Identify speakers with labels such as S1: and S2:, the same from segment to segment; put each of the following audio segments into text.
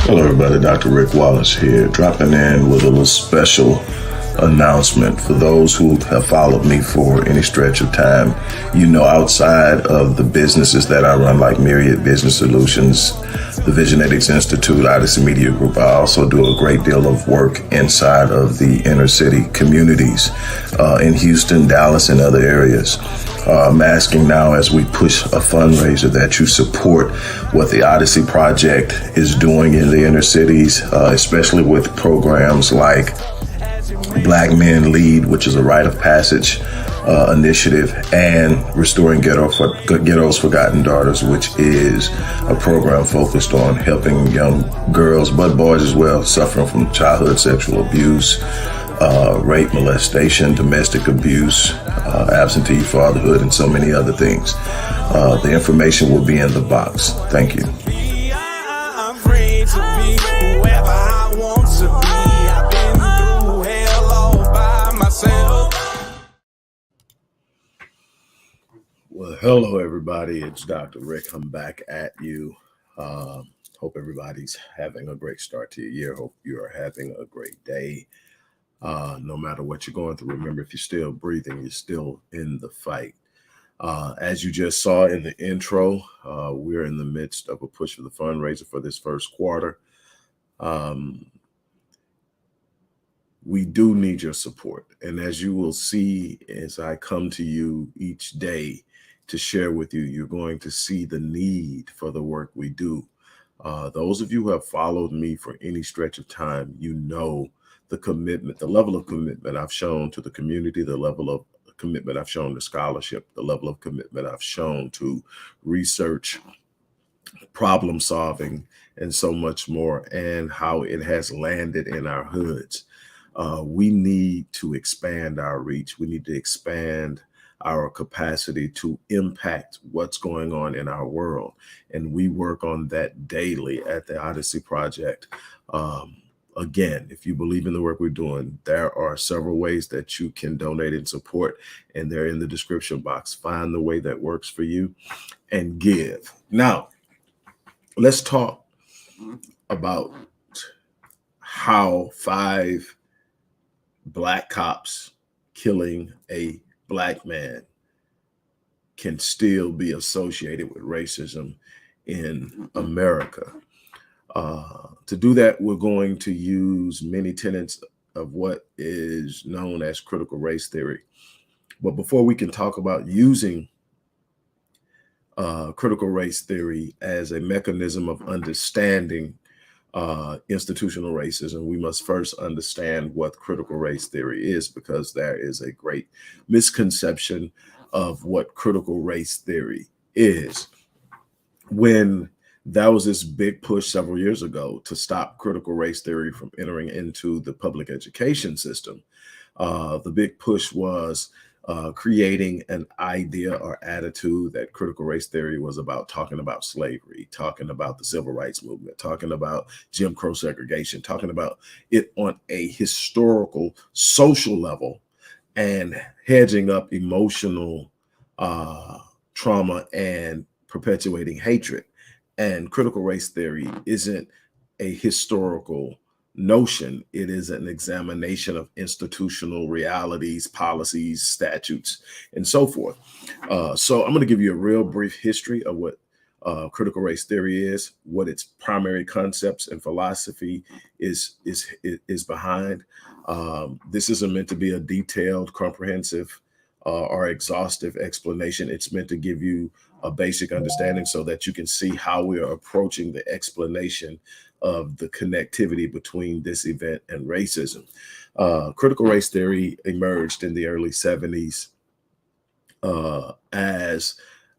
S1: Hello everybody, Dr. Rick Wallace here, dropping in with a little special announcement for those who have followed me for any stretch of time. You know, outside of the businesses that I run, like Myriad Business Solutions, the Visionetics Institute, Odyssey Media Group, I also do a great deal of work inside of the inner city communities in Houston, Dallas, and other areas. I'm asking now, as we push a fundraiser, that you support what the Odyssey Project is doing in the inner cities, especially with programs like Black Men Lead, which is a rite of passage initiative, and Restoring Ghetto's Forgotten Daughters, which is a program focused on helping young girls, but boys as well, suffering from childhood sexual abuse, rape, molestation, domestic abuse, absentee fatherhood, and so many other things. The information will be in the box. Thank you. Well, hello everybody. It's Dr. Rick. I'm back at you. Hope everybody's having a great start to your year. Hope you are having a great day. No matter what you're going through, remember, if you're still breathing, you're still in the fight. As you just saw in the intro, we're in the midst of a push for the fundraiser for this first quarter. We do need your support. And as you will see, as I come to you each day to share with you, you're going to see the need for the work we do. Those of you who have followed me for any stretch of time, you know the commitment, the level of commitment I've shown to the community, the level of commitment I've shown to scholarship, the level of commitment I've shown to research, problem solving, and so much more, and how it has landed in our hoods. We need to expand our reach. We need to expand our capacity to impact what's going on in our world. And we work on that daily at the Odyssey Project. Again, if you believe in the work we're doing, there are several ways that you can donate and support, and they're in the description box. Find the way that works for you and give. Now, let's talk about how 5 Black cops killing a Black man can still be associated with racism in America. To do that, we're going to use many tenets of what is known as critical race theory. But before we can talk about using critical race theory as a mechanism of understanding institutional racism, we must first understand what critical race theory is, because there is a great misconception of what critical race theory is. When there was this big push several years ago to stop critical race theory from entering into the public education system, the big push was creating an idea or attitude that critical race theory was about talking about slavery, talking about the civil rights movement, talking about Jim Crow segregation, talking about it on a historical, social level, and hedging up emotional trauma and perpetuating hatred. And critical race theory isn't a historical notion. It is an examination of institutional realities, policies, statutes, and so forth. So I'm going to give you a real brief history of what critical race theory is, what its primary concepts and philosophy is behind. This isn't meant to be a detailed, comprehensive, or exhaustive explanation. It's meant to give you a basic understanding so that you can see how we are approaching the explanation of the connectivity between this event and racism. Critical race theory emerged in the early 70s as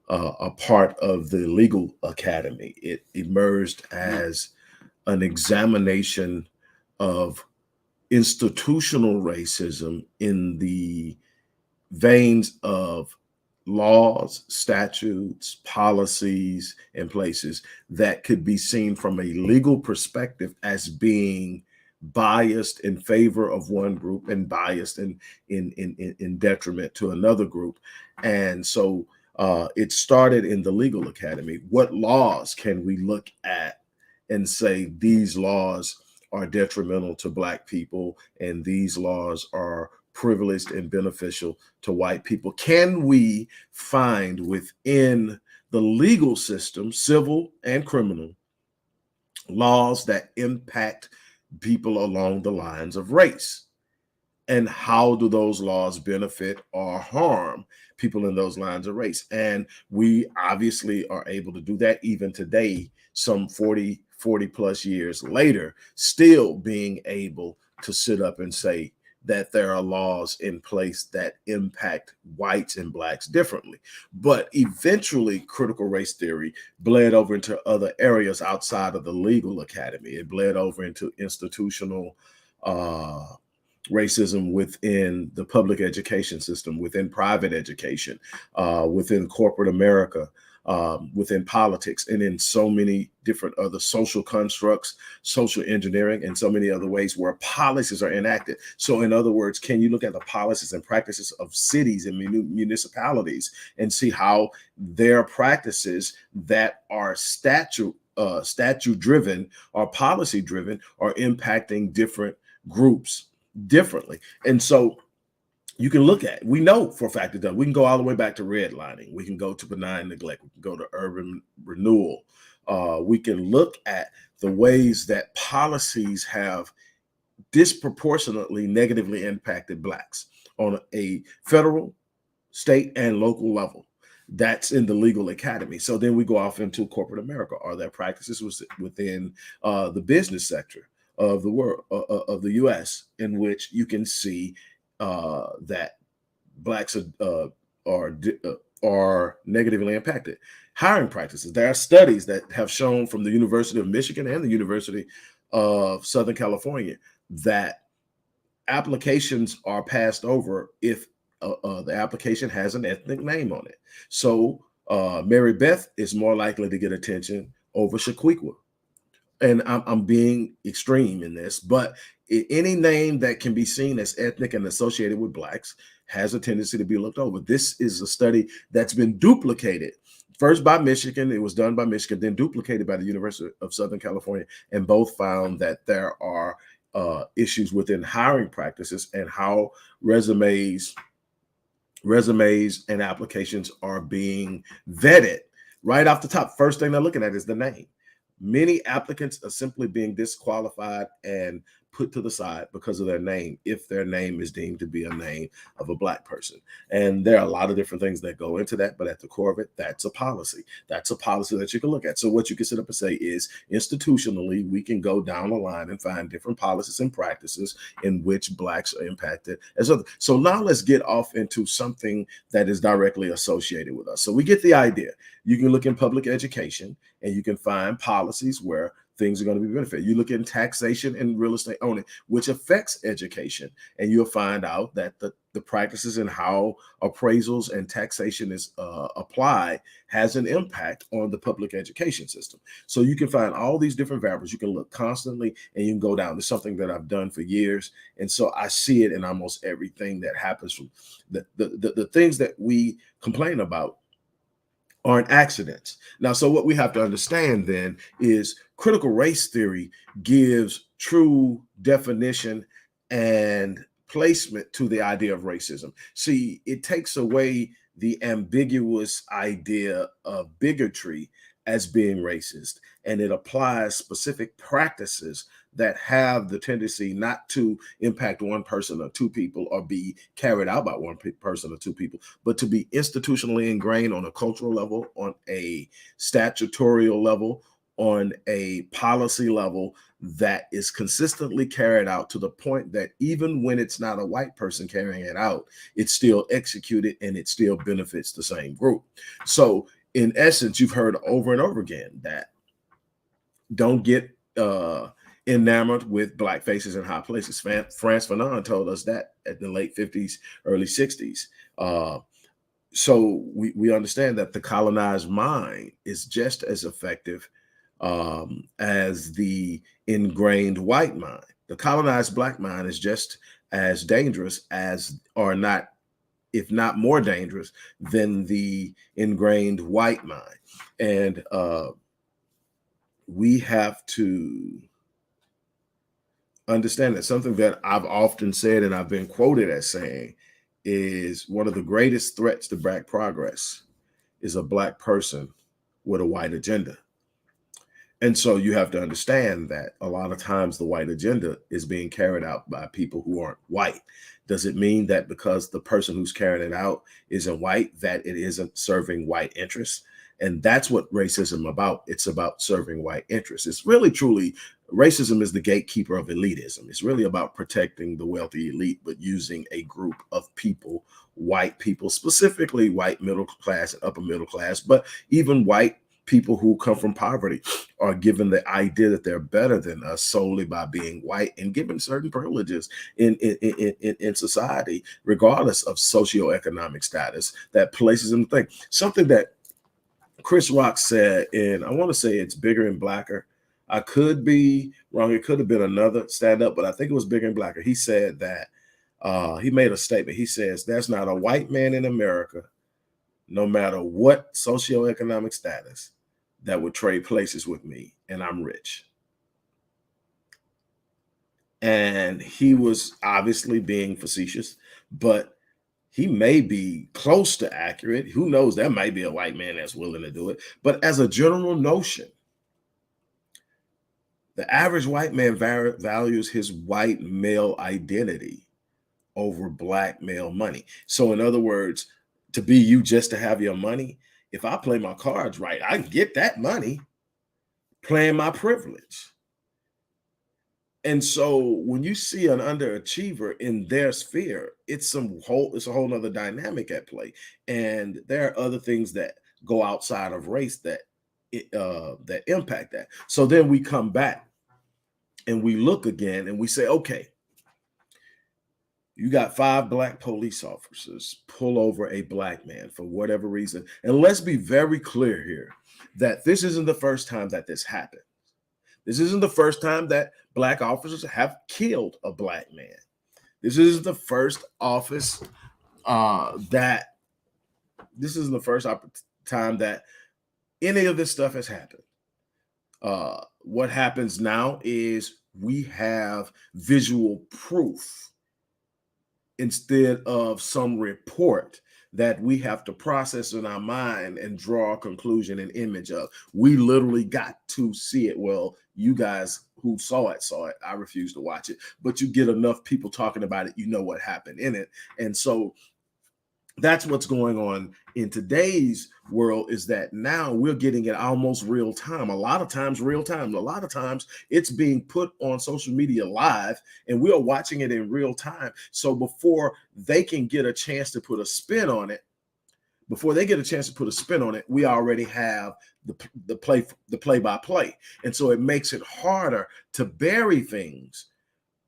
S1: a part of the legal academy. It emerged as an examination of institutional racism in the veins of laws, statutes, policies, and places that could be seen from a legal perspective as being biased in favor of one group and biased in detriment to another group. And so It started in the legal academy. What laws can we look at and say these laws are detrimental to Black people and these laws are privileged and beneficial to white people? Can we find within the legal system, civil and criminal, laws that impact people along the lines of race? And how do those laws benefit or harm people in those lines of race? And we obviously are able to do that even today, some 40 plus years later, still being able to sit up and say that there are laws in place that impact whites and Blacks differently. But eventually, critical race theory bled over into other areas outside of the legal academy. It bled over into institutional racism within the public education system, within private education, within corporate America, within politics, and in so many different other social constructs, social engineering, and so many other ways where policies are enacted. So in other words, can you look at the policies and practices of cities and municipalities and see how their practices that are statute driven or policy driven are impacting different groups differently? And so you can look at, we know for a fact that we can go all the way back to redlining. We can go to benign neglect. We can go to urban renewal. We can look at the ways that policies have disproportionately negatively impacted Blacks on a federal, state, and local level. That's in the legal academy. So then we go off into corporate America. Are there practices within the business sector of the world, of the U.S., in which you can see that Blacks are negatively impacted? Hiring practices. There are studies that have shown from the University of Michigan and the University of Southern California that applications are passed over if the application has an ethnic name on it. So Mary Beth is more likely to get attention over Shaquiqua. And I'm being extreme in this, but any name that can be seen as ethnic and associated with Blacks has a tendency to be looked over. This is a study that's been duplicated, first by Michigan. It was done by Michigan, then duplicated by the University of Southern California, and both found that there are issues within hiring practices and how resumes and applications are being vetted. Right off the top, first thing they're looking at is the name. Many applicants are simply being disqualified and put to the side because of their name, if their name is deemed to be a name of a Black person. And there are a lot of different things that go into that, but at the core of it, that's a policy. That's a policy that you can look at. So what you can sit up and say is, institutionally, we can go down the line and find different policies and practices in which Blacks are impacted as other. So now let's get off into something that is directly associated with us. So we get the idea. You can look in public education and you can find policies where things are going to be benefited. You look in taxation and real estate owning, which affects education, and you'll find out that the practices and how appraisals and taxation is applied has an impact on the public education system. So you can find all these different variables. You can look constantly and you can go down. It's something that I've done for years. And so I see it in almost everything that happens. From the things that we complain about aren't accidents. Now, so what we have to understand then is critical race theory gives true definition and placement to the idea of racism. See, it takes away the ambiguous idea of bigotry as being racist, and it applies specific practices that have the tendency not to impact one person or two people or be carried out by one person or two people, but to be institutionally ingrained on a cultural level, on a statutorial level, on a policy level that is consistently carried out to the point that even when it's not a white person carrying it out, it's still executed and it still benefits the same group. So in essence, you've heard over and over again that don't get enamored with Black faces in high places. Frantz Fanon told us that at the late 50s, early 60s. So we understand that the colonized mind is just as effective as the ingrained white mind. The colonized Black mind is just as dangerous as, or not if not more dangerous than the ingrained white mind. And we have to understand that something that I've often said and I've been quoted as saying is one of the greatest threats to Black progress is a Black person with a white agenda. And so you have to understand that a lot of times the white agenda is being carried out by people who aren't white. Does it mean that because the person who's carrying it out isn't white, that it isn't serving white interests? And that's what racism about. It's about serving white interests. It's really, truly, racism is the gatekeeper of elitism. It's really about protecting the wealthy elite, but using a group of people, white people, specifically white middle class and upper middle class, but even white people who come from poverty are given the idea that they're better than us solely by being white and given certain privileges in society, regardless of socioeconomic status, that places them to think. Something that Chris Rock said, and I want to say it's Bigger and Blacker. I could be wrong. It could have been another stand-up, but I think it was Bigger and Blacker. He said that he made a statement. He says, there's not a white man in America, no matter what socioeconomic status, that would trade places with me, and I'm rich. And he was obviously being facetious, but he may be close to accurate. Who knows? There might be a white man that's willing to do it. But as a general notion, the average white man values his white male identity over Black male money. So in other words, to be you just to have your money, if I play my cards right, I can get that money playing my privilege. And so when you see an underachiever in their sphere, it's a whole nother dynamic at play. And there are other things that go outside of race that impact that. So then we come back and we look again and we say, okay, you got 5 Black police officers pull over a Black man for whatever reason. And let's be very clear here that this isn't the first time that this happened. This isn't the first time that Black officers have killed a Black man. This isn't the first time that any of this stuff has happened. What happens now is we have visual proof instead of some report that we have to process in our mind and draw a conclusion and image of. We literally got to see it. Well, you guys who saw it. I refuse to watch it, but you get enough people talking about it, you know what happened in it. And so that's what's going on in today's world, is that now we're getting it almost real time. A lot of times real time. A lot of times it's being put on social media live and we're watching it in real time. So before they can get a chance to put a spin on it, we already have the play-by-play. And so it makes it harder to bury things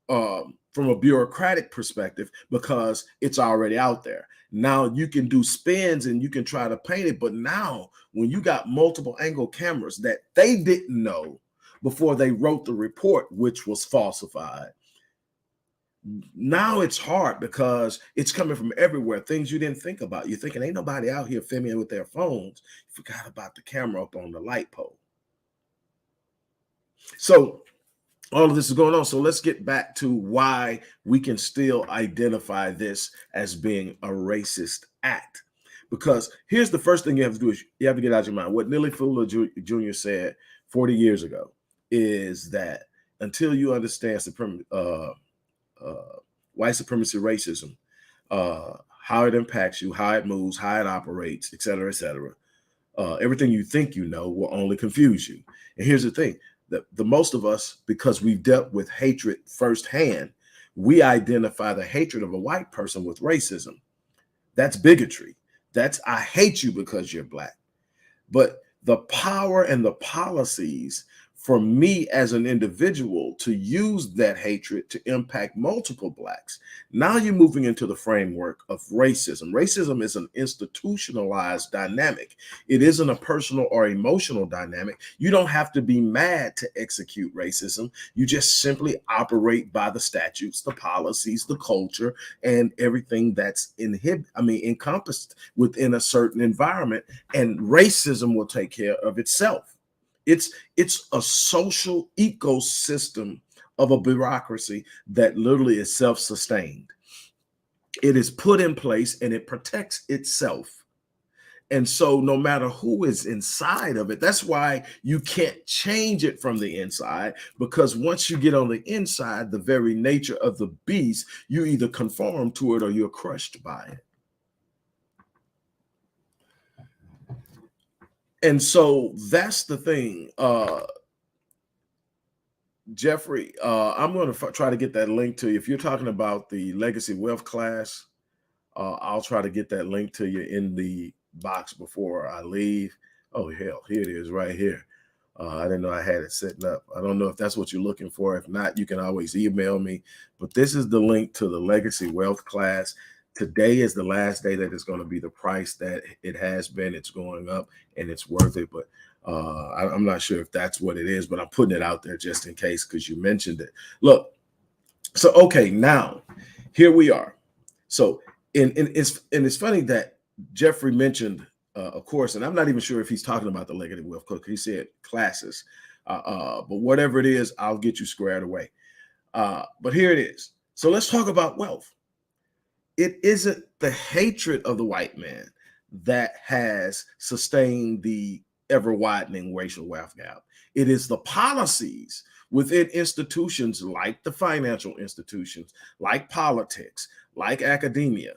S1: from a bureaucratic perspective because it's already out there. Now you can do spins and you can try to paint it, but now when you got multiple angle cameras that they didn't know before they wrote the report, which was falsified, now it's hard because it's coming from everywhere, things you didn't think about. You're thinking, ain't nobody out here filming with their phones. You forgot about the camera up on the light pole. So all of this is going on. So let's get back to why we can still identify this as being a racist act. Because here's the first thing you have to do is you have to get out of your mind. What Neely Fuller Jr. said 40 years ago is that until you understand white supremacy racism, how it impacts you, how it moves, how it operates, et cetera, everything you think you know will only confuse you. And here's the thing. The most of us, because we've dealt with hatred firsthand, we identify the hatred of a white person with racism. That's bigotry. That's, I hate you because you're Black. But the power and the policies for me as an individual to use that hatred to impact multiple blacks. Now you're moving into the framework of racism. Racism is an institutionalized dynamic. It isn't a personal or emotional dynamic. You don't have to be mad to execute racism. You just simply operate by the statutes, the policies, the culture, and everything that's encompassed within a certain environment. And racism will take care of itself. It's a social ecosystem of a bureaucracy that literally is self-sustained. It is put in place and it protects itself. And so no matter who is inside of it, that's why you can't change it from the inside, because once you get on the inside, the very nature of the beast, you either conform to it or you're crushed by it. And so that's the thing. Jeffrey, I'm going to try to get that link to you. If you're talking about the Legacy Wealth class, I'll try to get that link to you in the box before I leave. Oh, hell, here it is right here. I didn't know I had it setting up. I don't know if that's what you're looking for. If not, you can always email me. But this is the link to the Legacy Wealth class. Today is the last day that it's going to be the price that it has been. It's going up and it's worth it. But I'm not sure if that's what it is, but I'm putting it out there just in case because you mentioned it. Look, so, okay, now here we are. So it's funny that Jeffrey mentioned a course, and I'm not even sure if he's talking about the Legacy Wealth Cook. He said classes, but whatever it is, I'll get you squared away. But here it is. So let's talk about wealth. It isn't the hatred of the white man that has sustained the ever-widening racial wealth gap. It is the policies within institutions like the financial institutions, like politics, like academia,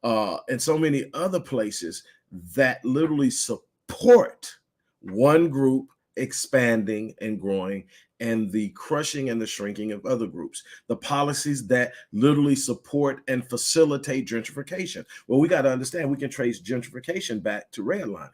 S1: and so many other places that literally support one group expanding and growing and the crushing and the shrinking of other groups. The policies that literally support and facilitate gentrification. Well, we got to understand we can trace gentrification back to redlining.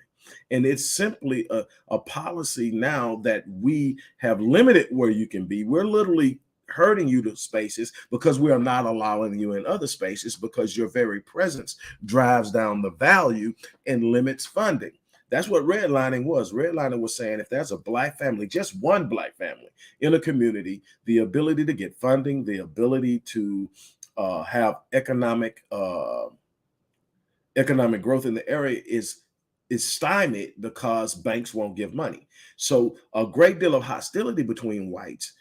S1: And it's simply a policy now that we have limited where you can be. We're literally hurting you to spaces because we are not allowing you in other spaces because your very presence drives down the value and limits funding. That's what redlining was. Redlining was saying if there's a black family, just one black family in a community, the ability to get funding, the ability to have economic growth in the area is stymied because banks won't give money. So a great deal of hostility between whites,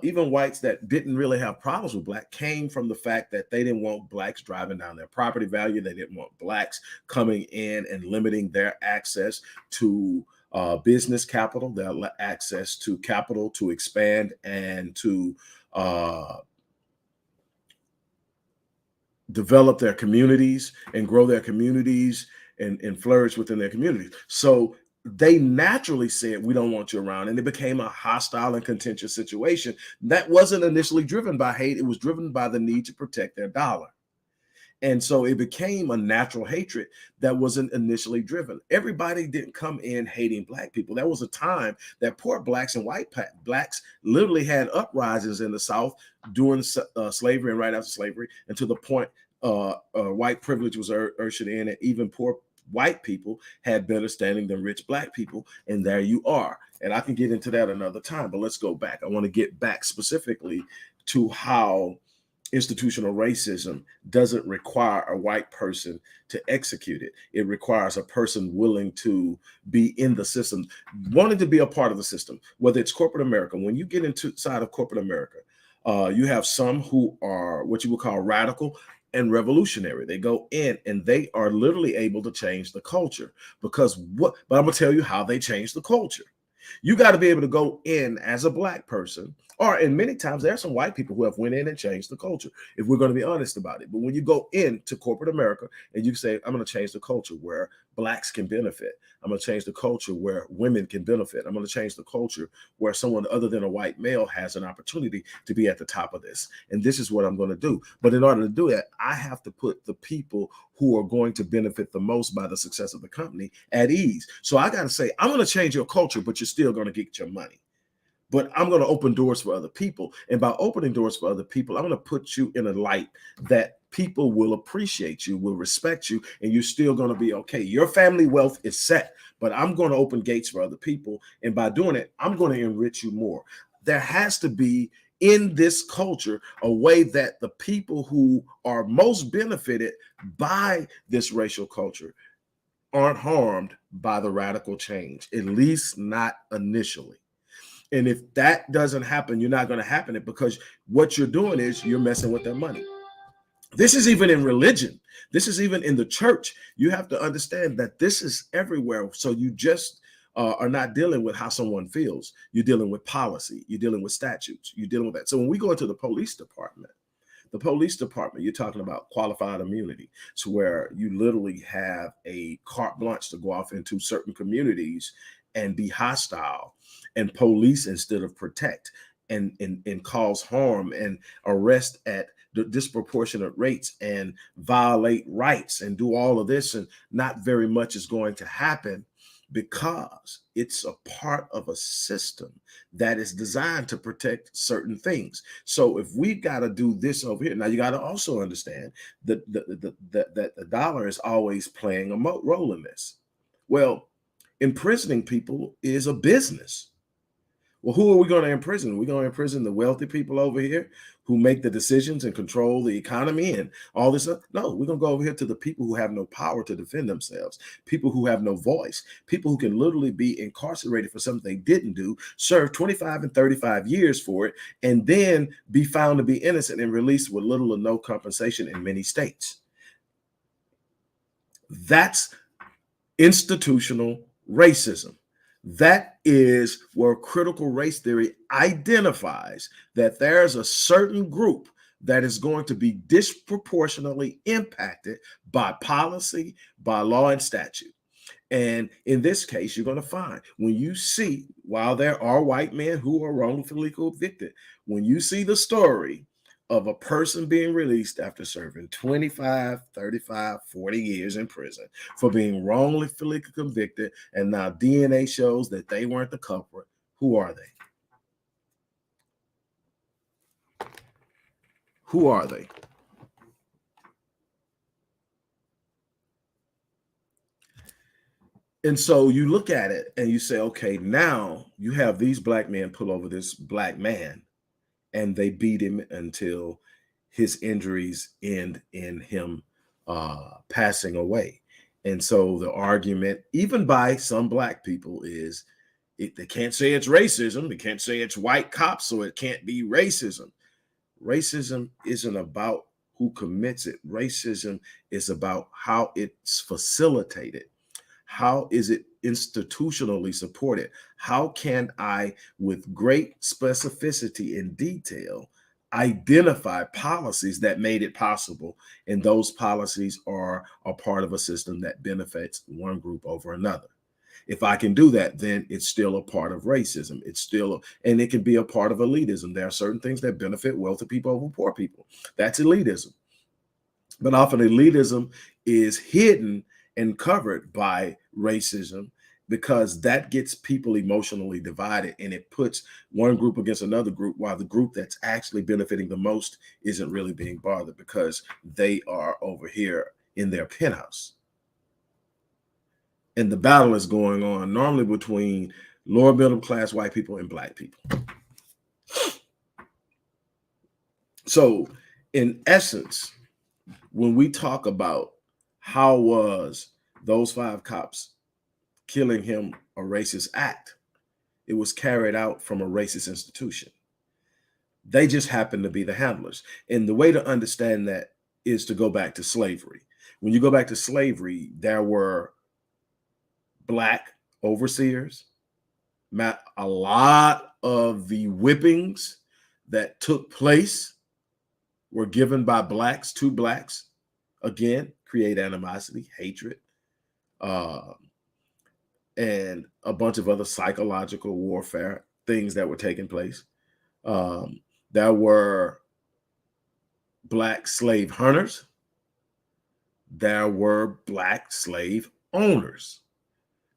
S1: even whites that didn't really have problems with black, came from the fact that they didn't want blacks driving down their property value. They didn't want blacks coming in and limiting their access to business capital, their access to capital to expand and to develop their communities and grow their communities and flourish within their communities. So they naturally said, we don't want you around. And it became a hostile and contentious situation that wasn't initially driven by hate. It was driven by the need to protect their dollar. And so it became a natural hatred that wasn't initially driven. Everybody didn't come in hating black people. There was a time that poor blacks and white blacks literally had uprisings in the South during slavery and right after slavery, and to the point white privilege was ushered in, and even poor white people had better standing than rich black people. And there you are. And I can get into that another time, but let's go back. I want to get back specifically to how institutional racism doesn't require a white person to execute it. It requires a person willing to be in the system, wanting to be a part of the system, whether it's corporate America. When you get inside of corporate America, you have some who are what you would call radical and revolutionary. They go in and they are literally able to change the culture but I'm gonna tell you how they change the culture. You got to be able to go in as a black person, and many times there are some white people who have went in and changed the culture, if we're going to be honest about it. But when you go into corporate America and you say, I'm going to change the culture where blacks can benefit. I'm going to change the culture where women can benefit. I'm going to change the culture where someone other than a white male has an opportunity to be at the top of this. And this is what I'm going to do. But in order to do that, I have to put the people who are going to benefit the most by the success of the company at ease. So I got to say, I'm going to change your culture, but you're still going to get your money. but I'm going to open doors for other people. And by opening doors for other people, I'm going to put you in a light that people will appreciate you, will respect you, and you're still going to be okay. Your family wealth is set, but I'm going to open gates for other people. And by doing it, I'm going to enrich you more. There has to be in this culture a way that the people who are most benefited by this racial culture aren't harmed by the radical change, at least not initially. And if that doesn't happen, you're not going to happen it, because what you're doing is you're messing with their money. This is even in religion. This is even in the church. You have to understand that this is everywhere. So you just are not dealing with how someone feels. You're dealing with policy. You're dealing with statutes. You're dealing with that. So when we go into the police department, you're talking about qualified immunity. So where you literally have a carte blanche to go off into certain communities and be hostile and police instead of protect, and cause harm and arrest at the disproportionate rates and violate rights and do all of this, and not very much is going to happen, because it's a part of a system that is designed to protect certain things. So if we got to do this over here, now you got to also understand that the dollar is always playing a role in this. Well, imprisoning people is a business. Well, who are we going to imprison? We're going to imprison the wealthy people over here who make the decisions and control the economy and all this stuff. No, we're going to go over here to the people who have no power to defend themselves, people who have no voice, people who can literally be incarcerated for something they didn't do, serve 25 and 35 years for it, and then be found to be innocent and released with little or no compensation in many states. That's institutional racism. That is where critical race theory identifies that there's a certain group that is going to be disproportionately impacted by policy, by law and statute. And in this case, you're going to find, when you see, while there are white men who are wrongfully convicted, when you see the story of a person being released after serving 25, 35, 40 years in prison for being wrongfully convicted, and now DNA shows that they weren't the culprit, who are they? Who are they? And so you look at it and you say, okay, now you have these black men pull over this black man, and they beat him until his injuries end in him passing away. And so the argument, even by some black people, is they can't say it's racism. They can't say it's white cops, so it can't be racism. Racism isn't about who commits it. Racism is about how it's facilitated. How is it institutionally supported? How can I, with great specificity and detail, identify policies that made it possible? And those policies are a part of a system that benefits one group over another. If I can do that, then it's still a part of racism. It's still, and it can be a part of elitism. There are certain things that benefit wealthy people over poor people. That's elitism. But often elitism is hidden and covered by racism, because that gets people emotionally divided, and it puts one group against another group, while the group that's actually benefiting the most isn't really being bothered because they are over here in their penthouse. And the battle is going on normally between lower middle class white people and black people. So in essence, when we talk about how was those 5 cops killing him a racist act, it was carried out from a racist institution. They just happened to be the handlers. And the way to understand that is to go back to slavery. When you go back to slavery, there were black overseers. A lot of the whippings that took place were given by blacks to blacks. Again, create animosity, hatred, and a bunch of other psychological warfare things that were taking place. There were black slave hunters. There were black slave owners.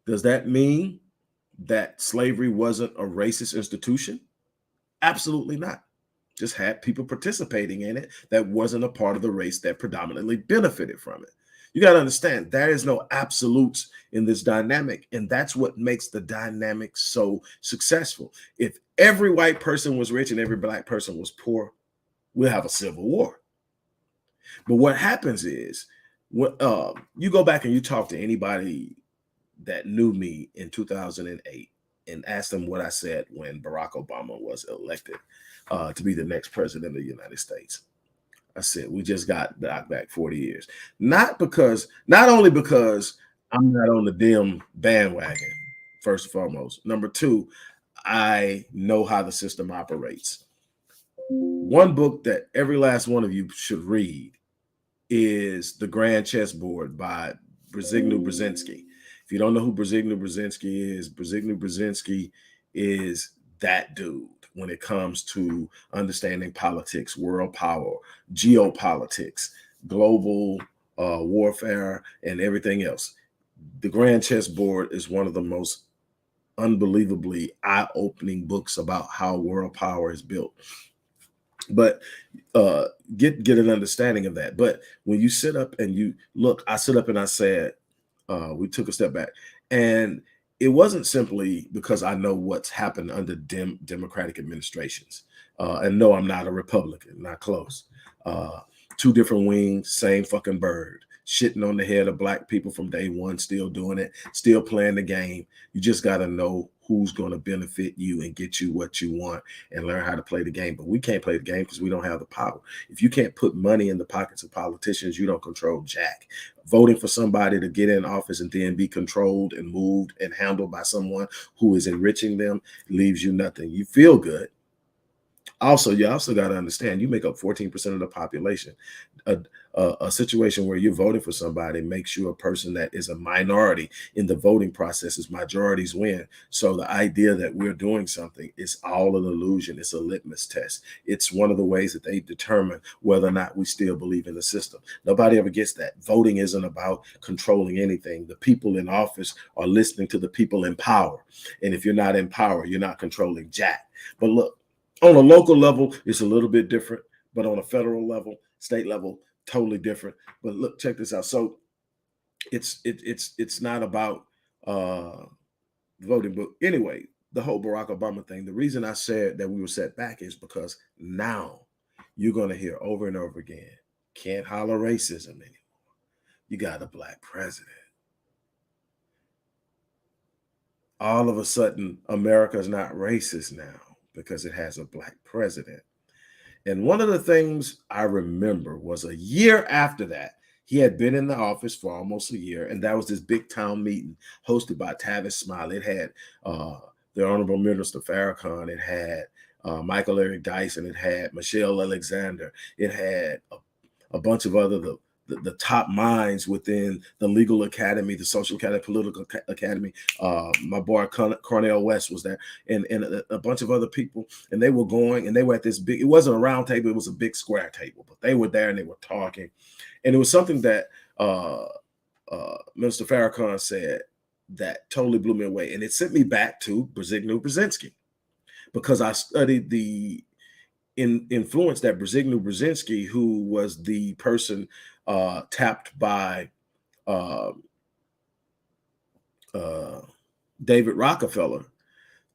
S1: Does that mean that slavery wasn't a racist institution? Absolutely not. Just had people participating in it that wasn't a part of the race that predominantly benefited from it. You got to understand there is no absolutes in this dynamic, and that's what makes the dynamic so successful. If every white person was rich and every black person was poor, we'll have a civil war. But what happens is, when you go back and you talk to anybody that knew me in 2008 and asked them what I said when Barack Obama was elected to be the next president of the United States. I said, we just got back 40 years. Not only because I'm not on the dim bandwagon, first and foremost. Number two, I know how the system operates. One book that every last one of you should read is The Grand Chessboard by Brzezinski Brzezinski. If you don't know who Brzezinski Brzezinski is that dude when it comes to understanding politics, world power, geopolitics, global warfare, and everything else. The Grand Chessboard is one of the most unbelievably eye-opening books about how world power is built. But get an understanding of that. But when you sit up and you look, I sit up and I said, we took a step back, and it wasn't simply because I know what's happened under Democratic administrations. And no, I'm not a Republican, not close. Two different wings, same fucking bird, shitting on the head of black people from day one, still doing it, still playing the game. You just got to know who's going to benefit you and get you what you want and learn how to play the game. But we can't play the game because we don't have the power. If you can't put money in the pockets of politicians, you don't control jack. Voting for somebody to get in office and then be controlled and moved and handled by someone who is enriching them leaves you nothing. You feel good. Also, you also got to understand you make up 14% of the population. A situation where you're voting for somebody makes you a person that is a minority in the voting process. As majorities win. So the idea that we're doing something is all an illusion. It's a litmus test. It's one of the ways that they determine whether or not we still believe in the system. Nobody ever gets that. Voting isn't about controlling anything. The people in office are listening to the people in power. And if you're not in power, you're not controlling jack. But look, on a local level, it's a little bit different, but on a federal level, state level, totally different. But look, check this out. So it's not about voting, but anyway, the whole Barack Obama thing. The reason I said that we were set back is because now you're going to hear over and over again, can't holler racism anymore. You got a black president. All of a sudden, America's not racist now because it has a black president. And one of the things I remember was a year after that, he had been in the office for almost a year, and that was this big town meeting hosted by Tavis Smiley. It had the Honorable Minister Farrakhan. It had Michael Eric Dyson. It had Michelle Alexander. It had a bunch of other the top minds within the legal academy, the social academy, political academy. My boy Cornel West was there, and a bunch of other people. And they were going, and they were at this big, it wasn't a round table, it was a big square table, but they were there and they were talking. And it was something that Minister Farrakhan said that totally blew me away. And it sent me back to Brzezinski Brzezinski, because I studied the influence that Brzezinski, who was the person tapped by David Rockefeller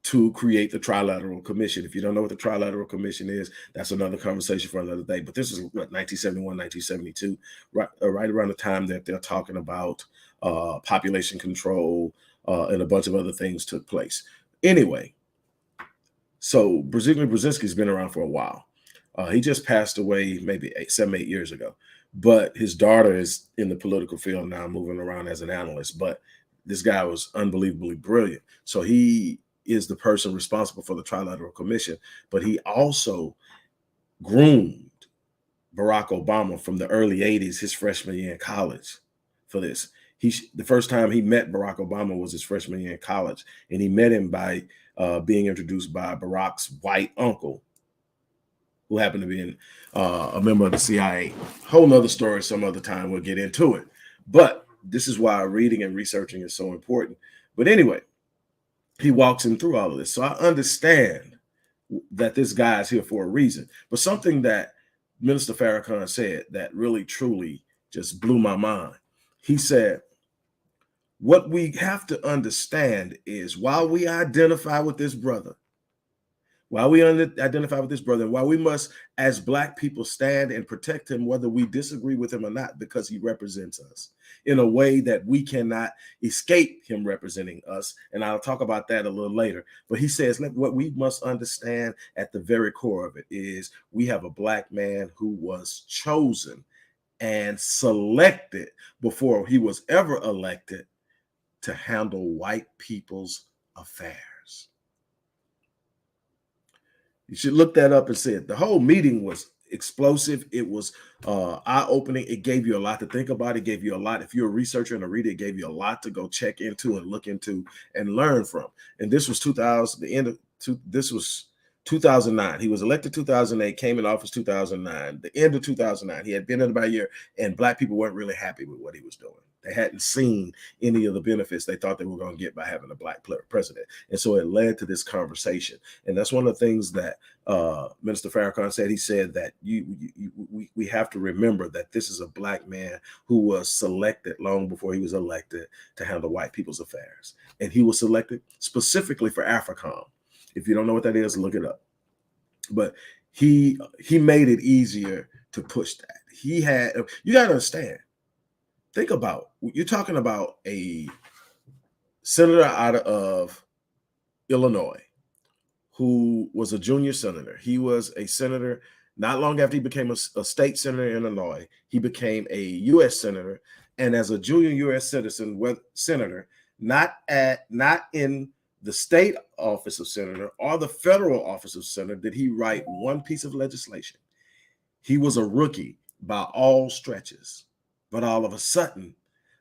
S1: to create the Trilateral Commission. If you don't know what the Trilateral Commission is, that's another conversation for another day. But this is what, 1971, 1972, right around the time that they're talking about population control and a bunch of other things took place. Anyway, so Brzezinski Brzezinski's been around for a while. He just passed away maybe 7-8 years ago. But his daughter is in the political field now, moving around as an analyst. But this guy was unbelievably brilliant. So he is the person responsible for the Trilateral Commission. But he also groomed Barack Obama from the early 80s, his freshman year in college, for this. The first time he met Barack Obama was his freshman year in college. And he met him by being introduced by Barack's white uncle, who happened to be a member of the CIA. Whole nother story some other time, we'll get into it. But this is why reading and researching is so important. But anyway, he walks him through all of this. So I understand that this guy's here for a reason. But something that Minister Farrakhan said that really truly just blew my mind. He said, what we have to understand is while we identify with this brother, while we identify with this brother, while we must, as Black people, stand and protect him, whether we disagree with him or not, because he represents us in a way that we cannot escape him representing us. And I'll talk about that a little later. But he says, what we must understand at the very core of it is we have a Black man who was chosen and selected before he was ever elected to handle white people's affairs. You should look that up and see it. The whole meeting was explosive. It was eye-opening. It gave you a lot to think about. It gave you a lot. If you're a researcher and a reader, it gave you a lot to go check into and look into and learn from. And this was 2000. This was 2009. He was elected 2008, came in office 2009. The end of 2009. He had been in about a year, and Black people weren't really happy with what he was doing. They hadn't seen any of the benefits they thought they were going to get by having a Black president. And so it led to this conversation. And that's one of the things that Minister Farrakhan said. He said that we have to remember that this is a Black man who was selected long before he was elected to handle white people's affairs. And he was selected specifically for AFRICOM. If you don't know what that is, look it up. But he made it easier to push that. You got to understand. Think about, you're talking about a senator out of Illinois who was a junior senator. He was a senator not long after he became a state senator in Illinois. He became a U.S. senator, and as a junior U.S. senator, not in the state office of senator or the federal office of senator did he write one piece of legislation. He was a rookie by all stretches. But all of a sudden,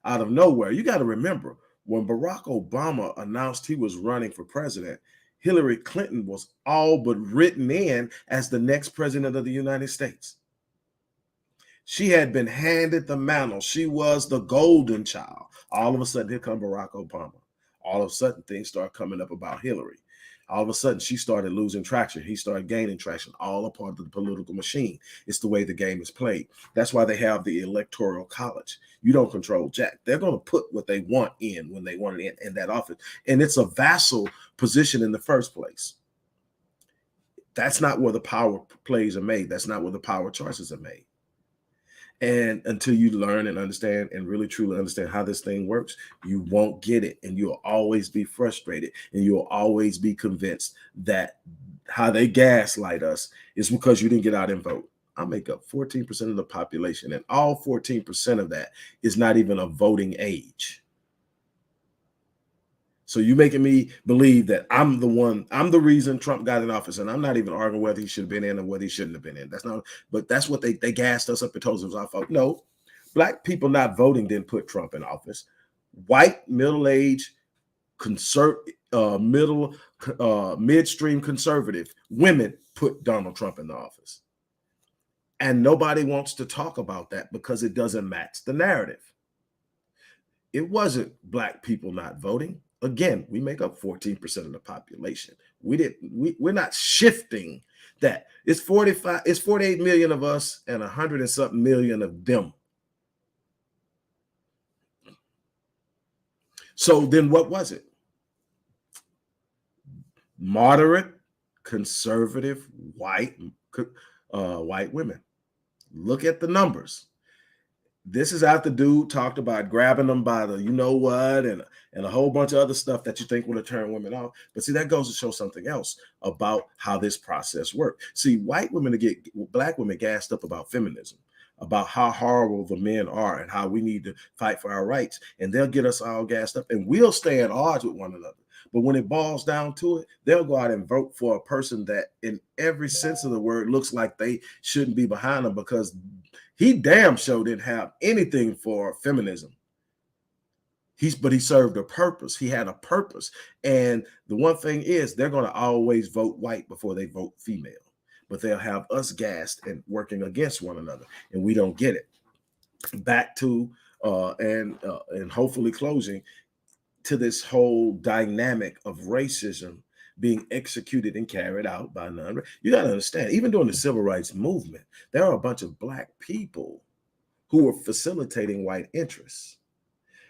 S1: out of nowhere, you got to remember, when Barack Obama announced he was running for president, Hillary Clinton was all but written in as the next president of the United States. She had been handed the mantle. She was the golden child. All of a sudden, here comes Barack Obama. All of a sudden, things start coming up about Hillary. All of a sudden, she started losing traction. He started gaining traction, all a part of the political machine. It's the way the game is played. That's why they have the Electoral College. You don't control jack. They're going to put what they want in when they want it in that office. And it's a vassal position in the first place. That's not where the power plays are made. That's not where the power choices are made. And until you learn and understand and really truly understand how this thing works, you won't get it. And you'll always be frustrated. And you'll always be convinced that how they gaslight us is because you didn't get out and vote. I make up 14% of the population. And all 14% of that is not even a voting age. So you're making me believe that I'm the reason Trump got in office. And I'm not even arguing whether he should have been in or whether he shouldn't have been in. But that's what they gassed us up and told us our fault. No, Black people not voting didn't put Trump in office. White, middle-aged, midstream conservative women put Donald Trump in the office. And nobody wants to talk about that because it doesn't match the narrative. It wasn't Black people not voting. Again, we make up 14% of the population. We're not shifting that. It's 48 million of us and 100 and something million of them. So then what was it? Moderate, conservative, white women. Look at the numbers. This is after dude talked about grabbing them by the you know what and a whole bunch of other stuff that you think would have turned women off. But see, that goes to show something else about how this process works. See, Black women gassed up about feminism, about how horrible the men are and how we need to fight for our rights. And they'll get us all gassed up and we'll stay at odds with one another. But when it boils down to it, they'll go out and vote for a person that in every sense of the word looks like they shouldn't be behind them because he damn sure didn't have anything for feminism. But he served a purpose. He had a purpose. And the one thing is they're going to always vote white before they vote female. But they'll have us gassed and working against one another. And we don't get it. Back to and hopefully closing to this whole dynamic of racism being executed and carried out by non. You got to understand, even during the civil rights movement, there are a bunch of Black people who were facilitating white interests.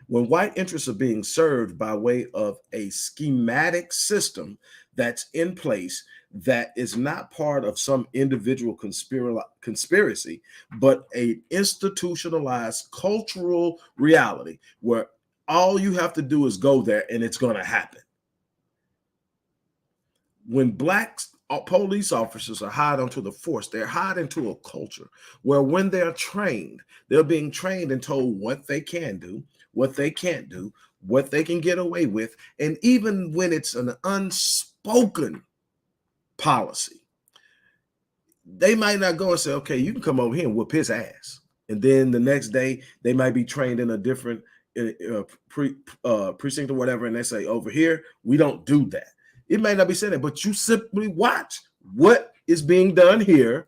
S1: When white interests are being served by way of a schematic system that's in place that is not part of some individual conspiracy, but a institutionalized cultural reality where all you have to do is go there and it's going to happen. When Black police officers are hired onto the force, they're hired into a culture where when they're trained, they're being trained and told what they can do, what they can't do, what they can get away with. And even when it's an unspoken policy, they might not go and say, okay, you can come over here and whoop his ass. And then the next day, they might be trained in a different precinct or whatever. And they say, over here, we don't do that. It may not be said that, but you simply watch what is being done here,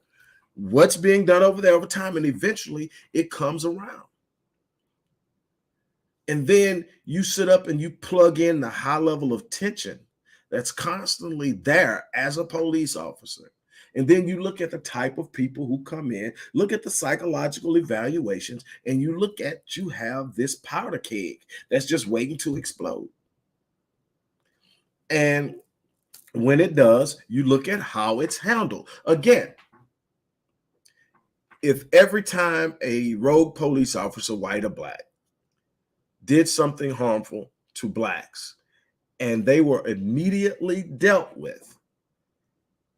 S1: what's being done over there over time, and eventually it comes around. And then you sit up and you plug in the high level of tension that's constantly there as a police officer. And then you look at the type of people who come in, look at the psychological evaluations, and you look at, you have this powder keg that's just waiting to explode. And when it does, you look at how it's handled. Again, if every time a rogue police officer, white or Black, did something harmful to Blacks and they were immediately dealt with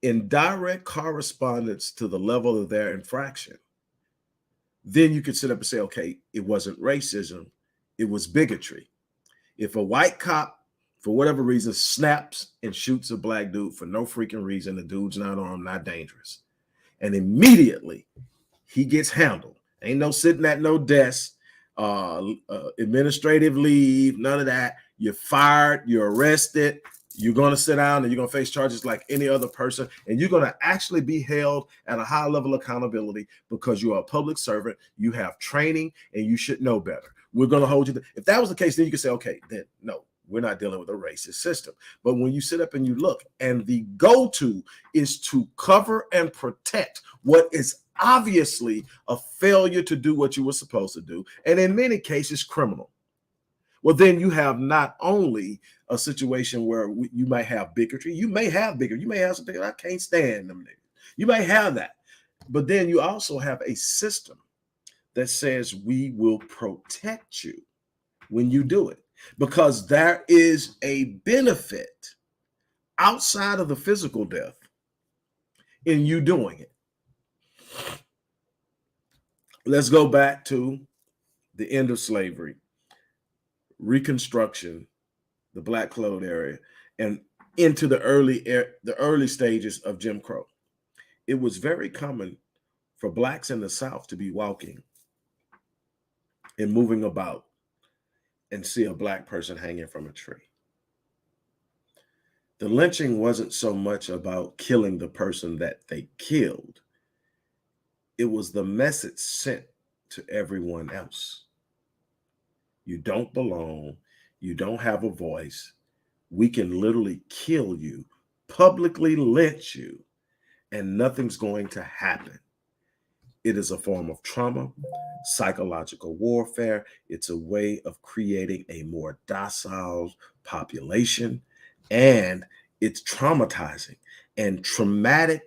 S1: in direct correspondence to the level of their infraction, then you could sit up and say, okay, it wasn't racism, it was bigotry. If a white cop, for whatever reason, snaps and shoots a Black dude for no freaking reason, the dude's not armed, not dangerous, and immediately he gets handled. Ain't no sitting at no desk, administrative leave, none of that. You're fired, you're arrested, you're going to sit down and you're going to face charges like any other person, and you're going to actually be held at a high level of accountability because you are a public servant, you have training, and you should know better. We're going to hold you. If that was the case, then you could say, okay, then no, we're not dealing with a racist system. But when you sit up and you look, and the go-to is to cover and protect what is obviously a failure to do what you were supposed to do, and in many cases, criminal. Well, then you have not only a situation where you might have bigotry, you may have something, I can't stand them niggas. You may have that. But then you also have a system that says we will protect you when you do it, because there is a benefit outside of the physical death in you doing it. Let's go back to the end of slavery, Reconstruction, the Black clothed area, and into the early stages of Jim Crow. It was very common for Blacks in the South to be walking and moving about and see a Black person hanging from a tree. The lynching wasn't so much about killing the person that they killed. It was the message sent to everyone else. You don't belong. You don't have a voice. We can literally kill you, publicly lynch you, and nothing's going to happen. It is a form of trauma, psychological warfare. It's a way of creating a more docile population, and it's traumatizing. And traumatic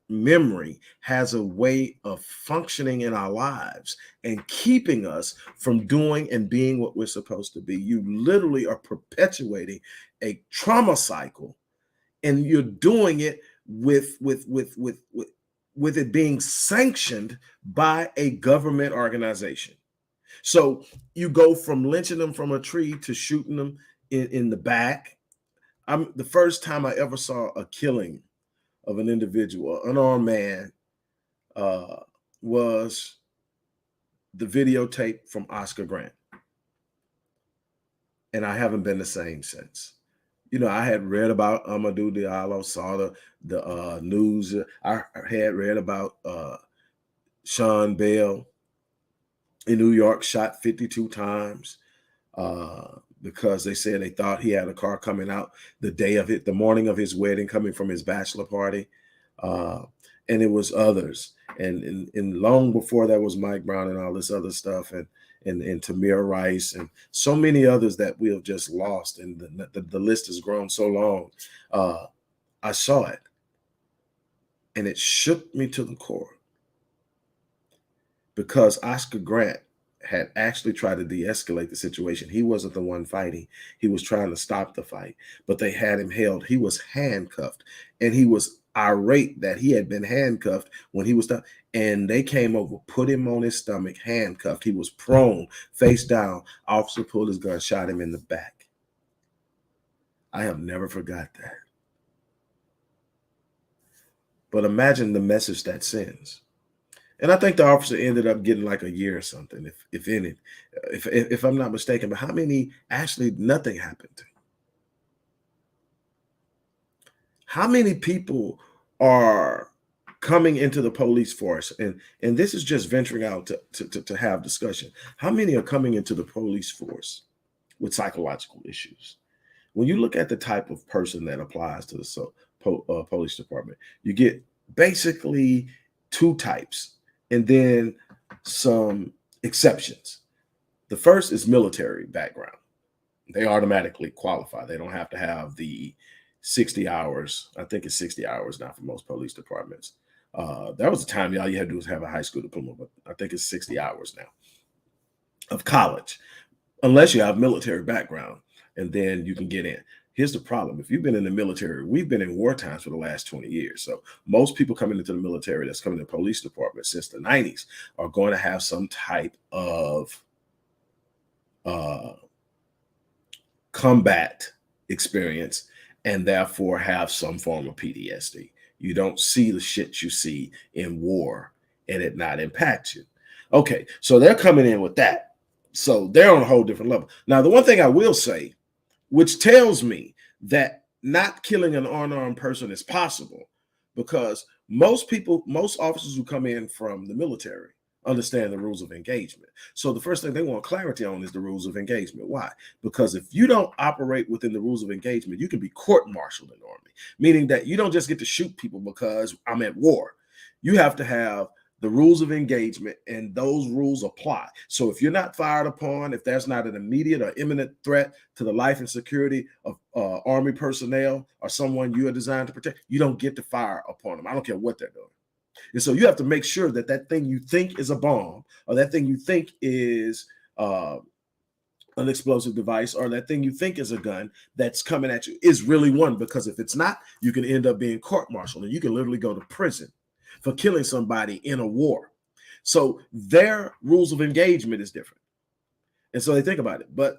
S1: memory has a way of functioning in our lives and keeping us from doing and being what we're supposed to be. You literally are perpetuating a trauma cycle, and you're doing it with it being sanctioned by a government organization. So you go from lynching them from a tree to shooting them in the back. The first time I ever saw a killing of an individual, an unarmed man, was the videotape from Oscar Grant. And I haven't been the same since. You know, I had read about Amadou Diallo, saw the news. I had read about Sean Bell in New York, shot 52 times. because they said they thought he had a car coming out the morning of his wedding, coming from his bachelor party. Uh, and it was others. And long before that was Mike Brown and all this other stuff, and Tamir Rice and so many others that we have just lost. And the list has grown so long. I saw it, and it shook me to the core, because Oscar Grant had actually tried to de-escalate the situation. He wasn't the one fighting. He was trying to stop the fight, but they had him held. He was handcuffed, and he was irate that he had been handcuffed when he was done. And they came over, put him on his stomach, handcuffed. He was prone, face down. Officer pulled his gun, shot him in the back. I have never forgot that. But imagine the message that sends. And I think the officer ended up getting like a year or something, if any, if I'm not mistaken. But how many actually nothing happened to? How many people are coming into the police force? And this is just venturing out to have discussion. How many are coming into the police force with psychological issues? When you look at the type of person that applies to the police department, you get basically two types, and then some exceptions. The first is military background. They automatically qualify. They don't have to have the 60 hours. I think it's 60 hours now for most police departments. That was the time all you had to do was have a high school diploma, but I think it's 60 hours now of college, unless you have military background, and then you can get in. Here's the problem. If you've been in the military, we've been in war times for the last 20 years. So most people coming into the military that's coming to the police department since the 90s are going to have some type of combat experience, and therefore have some form of PTSD. You don't see the shit you see in war and it not impact you. Okay, so they're coming in with that. So they're on a whole different level. Now, the one thing I will say, which tells me that not killing an unarmed person is possible, because most officers who come in from the military understand the rules of engagement. So the first thing they want clarity on is the rules of engagement. Why? Because if you don't operate within the rules of engagement, you can be court-martialed in the Army, meaning that you don't just get to shoot people because I'm at war. You have to have the rules of engagement, and those rules apply. So if you're not fired upon, if there's not an immediate or imminent threat to the life and security of Army personnel or someone you are designed to protect, you don't get to fire upon them. I don't care what they're doing. And so you have to make sure that that thing you think is a bomb, or that thing you think is an explosive device, or that thing you think is a gun that's coming at you is really one. Because if it's not, you can end up being court-martialed, and you can literally go to prison for killing somebody in a war. So their rules of engagement is different. And so they think about it, but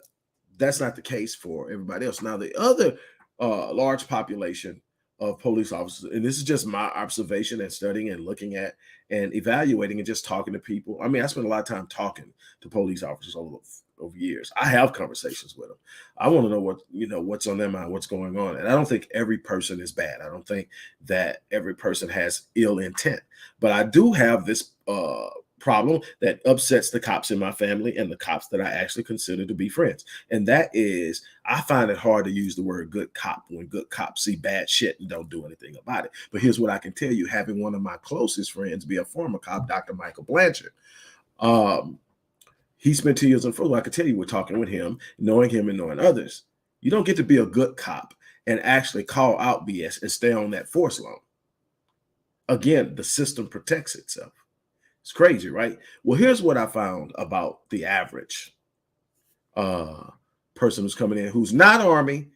S1: that's not the case for everybody else. Now, the other large population of police officers, and this is just my observation and studying and looking at and evaluating and just talking to people. I mean, I spend a lot of time talking to police officers over years. I have conversations with them. I want to know what's on their mind, what's going on. And I don't think every person is bad. I don't think that every person has ill intent, but I do have this problem that upsets the cops in my family and the cops that I actually consider to be friends. And that is, I find it hard to use the word good cop when good cops see bad shit and don't do anything about it. But here's what I can tell you, having one of my closest friends be a former cop, Dr. Michael Blanchard. He spent 2 years in Florida. I could tell you, we're talking with him and knowing others. You don't get to be a good cop and actually call out BS and stay on that force long. Again, the system protects itself. It's crazy, right? Well, here's what I found about the average person who's coming in who's not Army.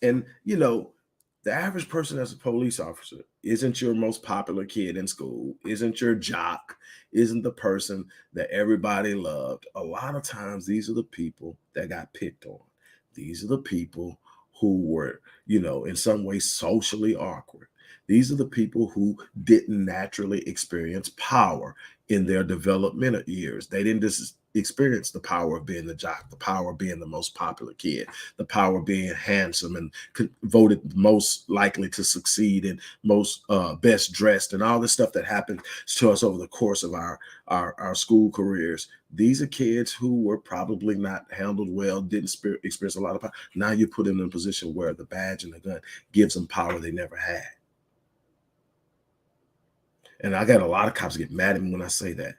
S1: And, the average person as a police officer isn't your most popular kid in school, isn't your jock, isn't the person that everybody loved. A lot of times, these are the people that got picked on. These are the people who were, in some way socially awkward. These are the people who didn't naturally experience power in their developmental years. They didn't just experience the power of being the jock, the power of being the most popular kid, the power of being handsome and voted most likely to succeed and most best dressed, and all this stuff that happens to us over the course of our school careers. These are kids who were probably not handled well, didn't experience a lot of power. Now you put them in a position where the badge and the gun gives them power they never had. And I got a lot of cops get mad at me when I say that,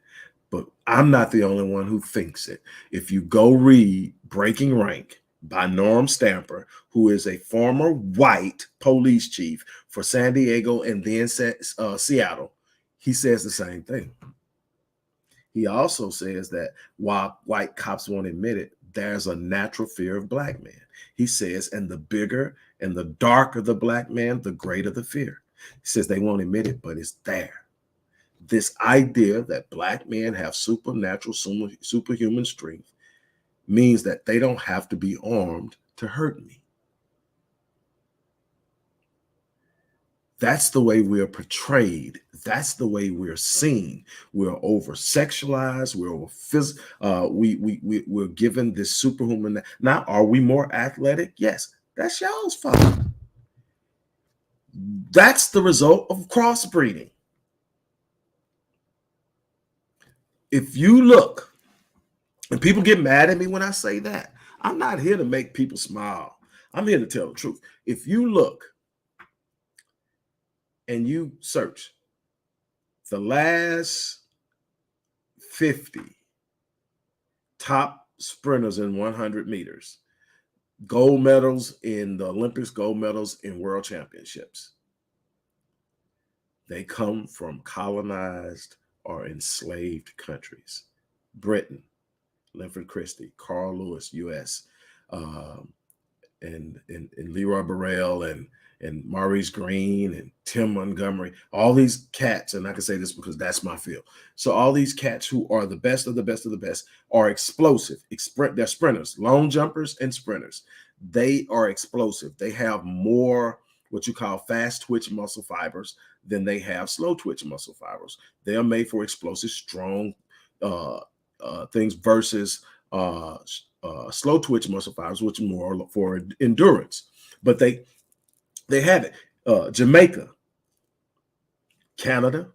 S1: but I'm not the only one who thinks it. If you go read Breaking Rank by Norm Stamper, who is a former white police chief for San Diego and then Seattle, he says the same thing. He also says that while white cops won't admit it, there's a natural fear of black men. He says, and the bigger and the darker the black man, the greater the fear. He says they won't admit it, but it's there. This idea that black men have supernatural, superhuman strength means that they don't have to be armed to hurt me. That's the way we're portrayed. That's the way we're seen. We're over sexualized. We're over we're given this superhuman. Now, are we more athletic? Yes, that's y'all's fault. That's the result of crossbreeding. If you look, and people get mad at me when I say that, I'm not here to make people smile. I'm here to tell the truth. If you look and you search the last 50 top sprinters in 100 meters, gold medals in the Olympics, gold medals in world championships, they come from colonized or enslaved countries. Britain, Linford Christie, Carl Lewis, U.S., and Leroy Burrell and Maurice Green and Tim Montgomery, all these cats, and I can say this because that's my field. So all these cats who are the best of the best of the best are explosive. They're sprinters, long jumpers and sprinters. They are explosive. They have more what you call fast twitch muscle fibers than they have slow twitch muscle fibers. They are made for explosive, strong things versus slow twitch muscle fibers, which are more for endurance. But they have it. Jamaica, Canada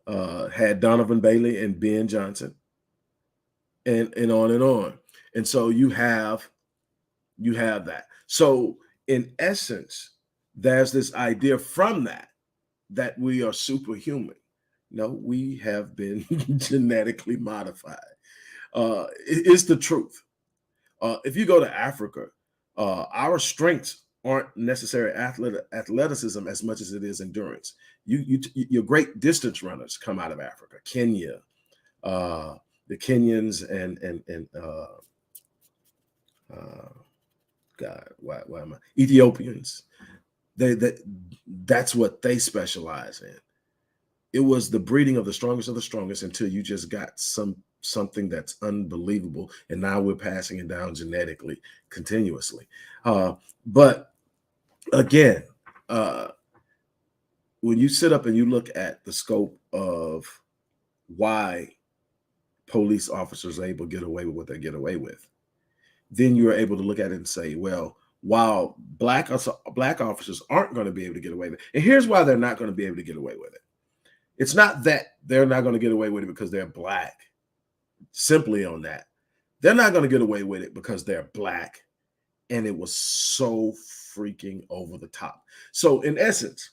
S1: had Donovan Bailey and Ben Johnson, and on and on. And so you have that. So in essence, there's this idea from that we are superhuman. No, we have been genetically modified. It's the truth. If you go to Africa, our strengths aren't necessarily athleticism as much as it is endurance. Your great distance runners come out of Africa, Kenya, the Kenyans and God, why am I? Ethiopians. That's what they specialize in. It was the breeding of the strongest until you just got something that's unbelievable, and now we're passing it down genetically continuously. But again, when you sit up and you look at the scope of why police officers are able to get away with what they get away with, then you're able to look at it and say, well, while black officers aren't going to be able to get away with it, and here's why they're not going to be able to get away with it. It's not that they're not going to get away with it because they're black. Simply on that. They're not going to get away with it because they're black. And it was so freaking over the top. So in essence,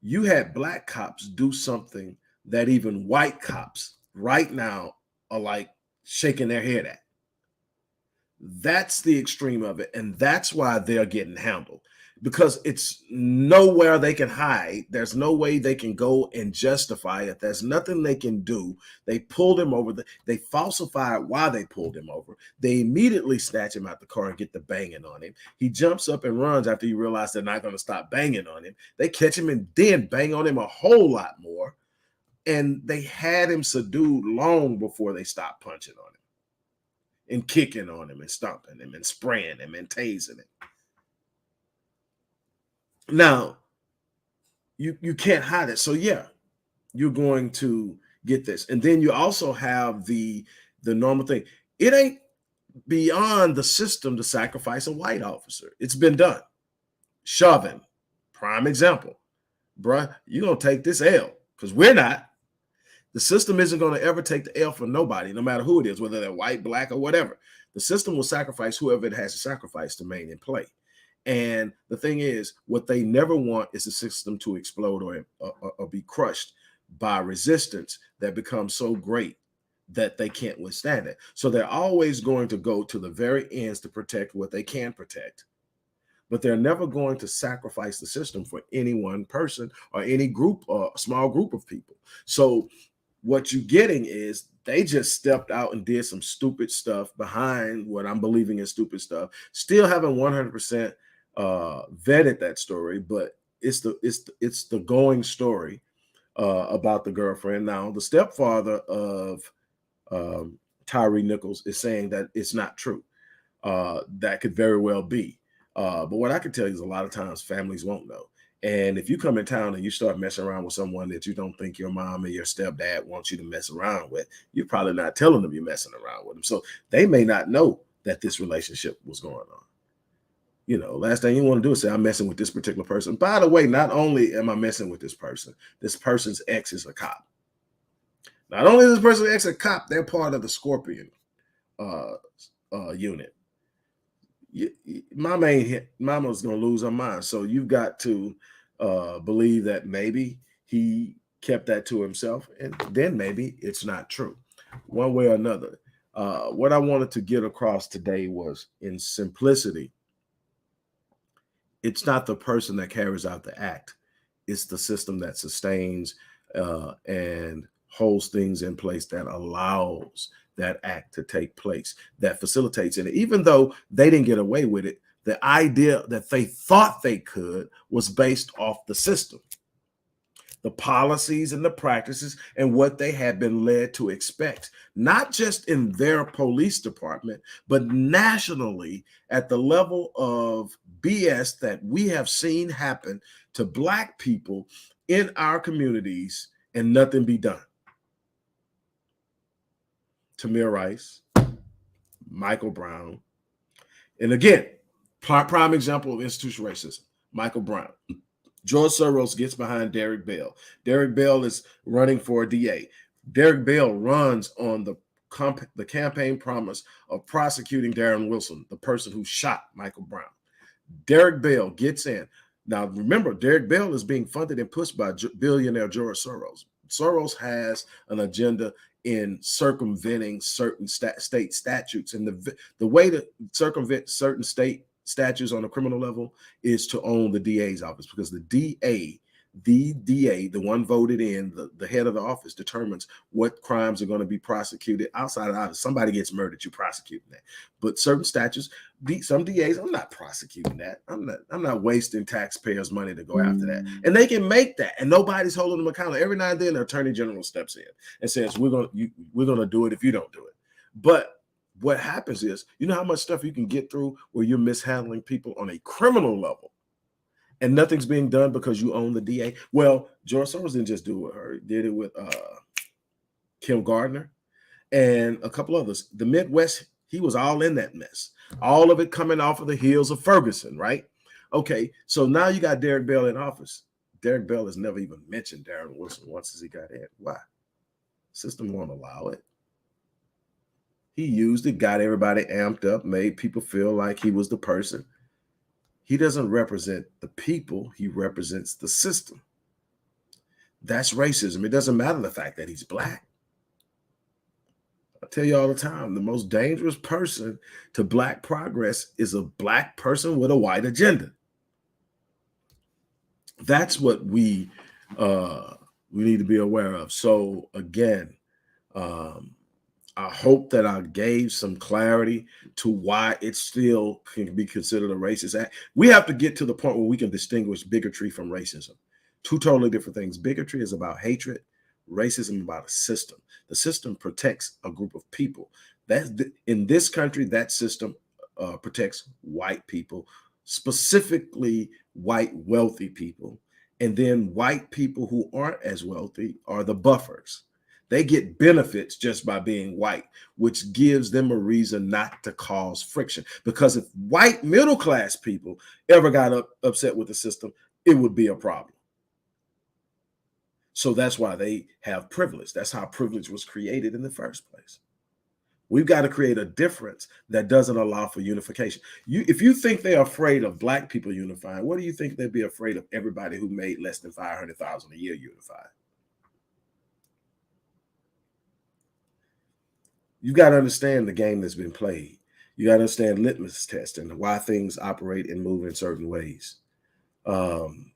S1: you had black cops do something that even white cops right now are like shaking their head at. That's the extreme of it. And that's why they're getting handled, because it's nowhere they can hide. There's no way they can go and justify it. There's nothing they can do. They pulled him over. They falsified why they pulled him over. They immediately snatch him out the car and get the banging on him. He jumps up and runs after he realized they're not going to stop banging on him. They catch him and then bang on him a whole lot more. And they had him subdued long before they stopped punching on him and kicking on him and stomping him and spraying him and tasing him. Now, you can't hide it. So yeah, you're going to get this. And then you also have the normal thing. It ain't beyond the system to sacrifice a white officer. It's been done. Chauvin, prime example. Bruh, you're going to take this L because we're not. The system isn't going to ever take the L for nobody, no matter who it is, whether they're white, black, or whatever. The system will sacrifice whoever it has to sacrifice to remain in play. And the thing is, what they never want is the system to explode or be crushed by resistance that becomes so great that they can't withstand it. So they're always going to go to the very ends to protect what they can protect. But they're never going to sacrifice the system for any one person or any group or small group of people. So what you're getting is they just stepped out and did some stupid stuff behind what I'm believing is stupid stuff. Still haven't 100% vetted that story, but it's the going story about the girlfriend. Now, the stepfather of Tyre Nichols is saying that it's not true. That could very well be. But what I can tell you is a lot of times families won't know. And if you come in town and you start messing around with someone that you don't think your mom and your stepdad wants you to mess around with, you're probably not telling them you're messing around with them. So they may not know that this relationship was going on. You know, last thing you want to do is say, I'm messing with this particular person. By the way, not only am I messing with this person's ex is a cop. Not only is this person's ex a cop, they're part of the Scorpion unit. Mama's going to lose her mind. So you've got to believe that maybe he kept that to himself, and then maybe it's not true. One way or another. What I wanted to get across today was, in simplicity, it's not the person that carries out the act. It's the system that sustains and holds things in place that allows that act to take place, that facilitates it. Even though they didn't get away with it, the idea that they thought they could was based off the system, the policies and the practices and what they had been led to expect, not just in their police department, but nationally at the level of BS that we have seen happen to Black people in our communities and nothing be done. Tamir Rice, Michael Brown, and again, prime example of institutional racism, Michael Brown. George Soros gets behind Derek Bell. Derek Bell is running for a DA. Derek Bell runs on the campaign promise of prosecuting Darren Wilson, the person who shot Michael Brown. Derek Bell gets in. Now, remember, Derek Bell is being funded and pushed by billionaire George Soros. Soros has an agenda in circumventing certain state statutes. And the way to circumvent certain state statutes on a criminal level is to own the DA's office, because the DA, the one voted in, the head of the office, determines what crimes are going to be prosecuted outside of somebody gets murdered, you prosecuting that. But certain statutes, some DAs, I'm not prosecuting that. I'm not wasting taxpayers' money to go after that. And they can make that, and nobody's holding them accountable. Every now and then, the attorney general steps in and says, we're gonna do it if you don't do it. But what happens is, you know how much stuff you can get through where you're mishandling people on a criminal level, and nothing's being done because you own the DA. Well, George Soros didn't just do it with her; he did it with Kim Gardner and a couple others. The Midwest, he was all in that mess. All of it coming off of the heels of Ferguson, right? Okay, so now you got Derek Bell in office. Derek Bell has never even mentioned Darren Wilson once as he got in. Why? System won't allow it. He used it, got everybody amped up, made people feel like he was the person. He doesn't represent the people. He represents the system. That's racism. It doesn't matter the fact that he's Black. I tell you all the time, the most dangerous person to Black progress is a Black person with a white agenda. That's what we need to be aware of. So again, I hope that I gave some clarity to why it still can be considered a racist act. We have to get to the point where we can distinguish bigotry from racism. Two totally different things. Bigotry is about hatred. Racism about a system. The system protects a group of people. In this country, that system protects white people, specifically white wealthy people. And then white people who aren't as wealthy are the buffers. They get benefits just by being white, which gives them a reason not to cause friction. Because if white middle class people ever got upset with the system, it would be a problem. So that's why they have privilege. That's how privilege was created in the first place. We've got to create a difference that doesn't allow for unification. If you think they're afraid of black people unifying, what do you think they'd be afraid of everybody who made less than 500,000 a year unified? You got to understand the game that's been played. You got to understand litmus test and why things operate and move in certain ways. I'm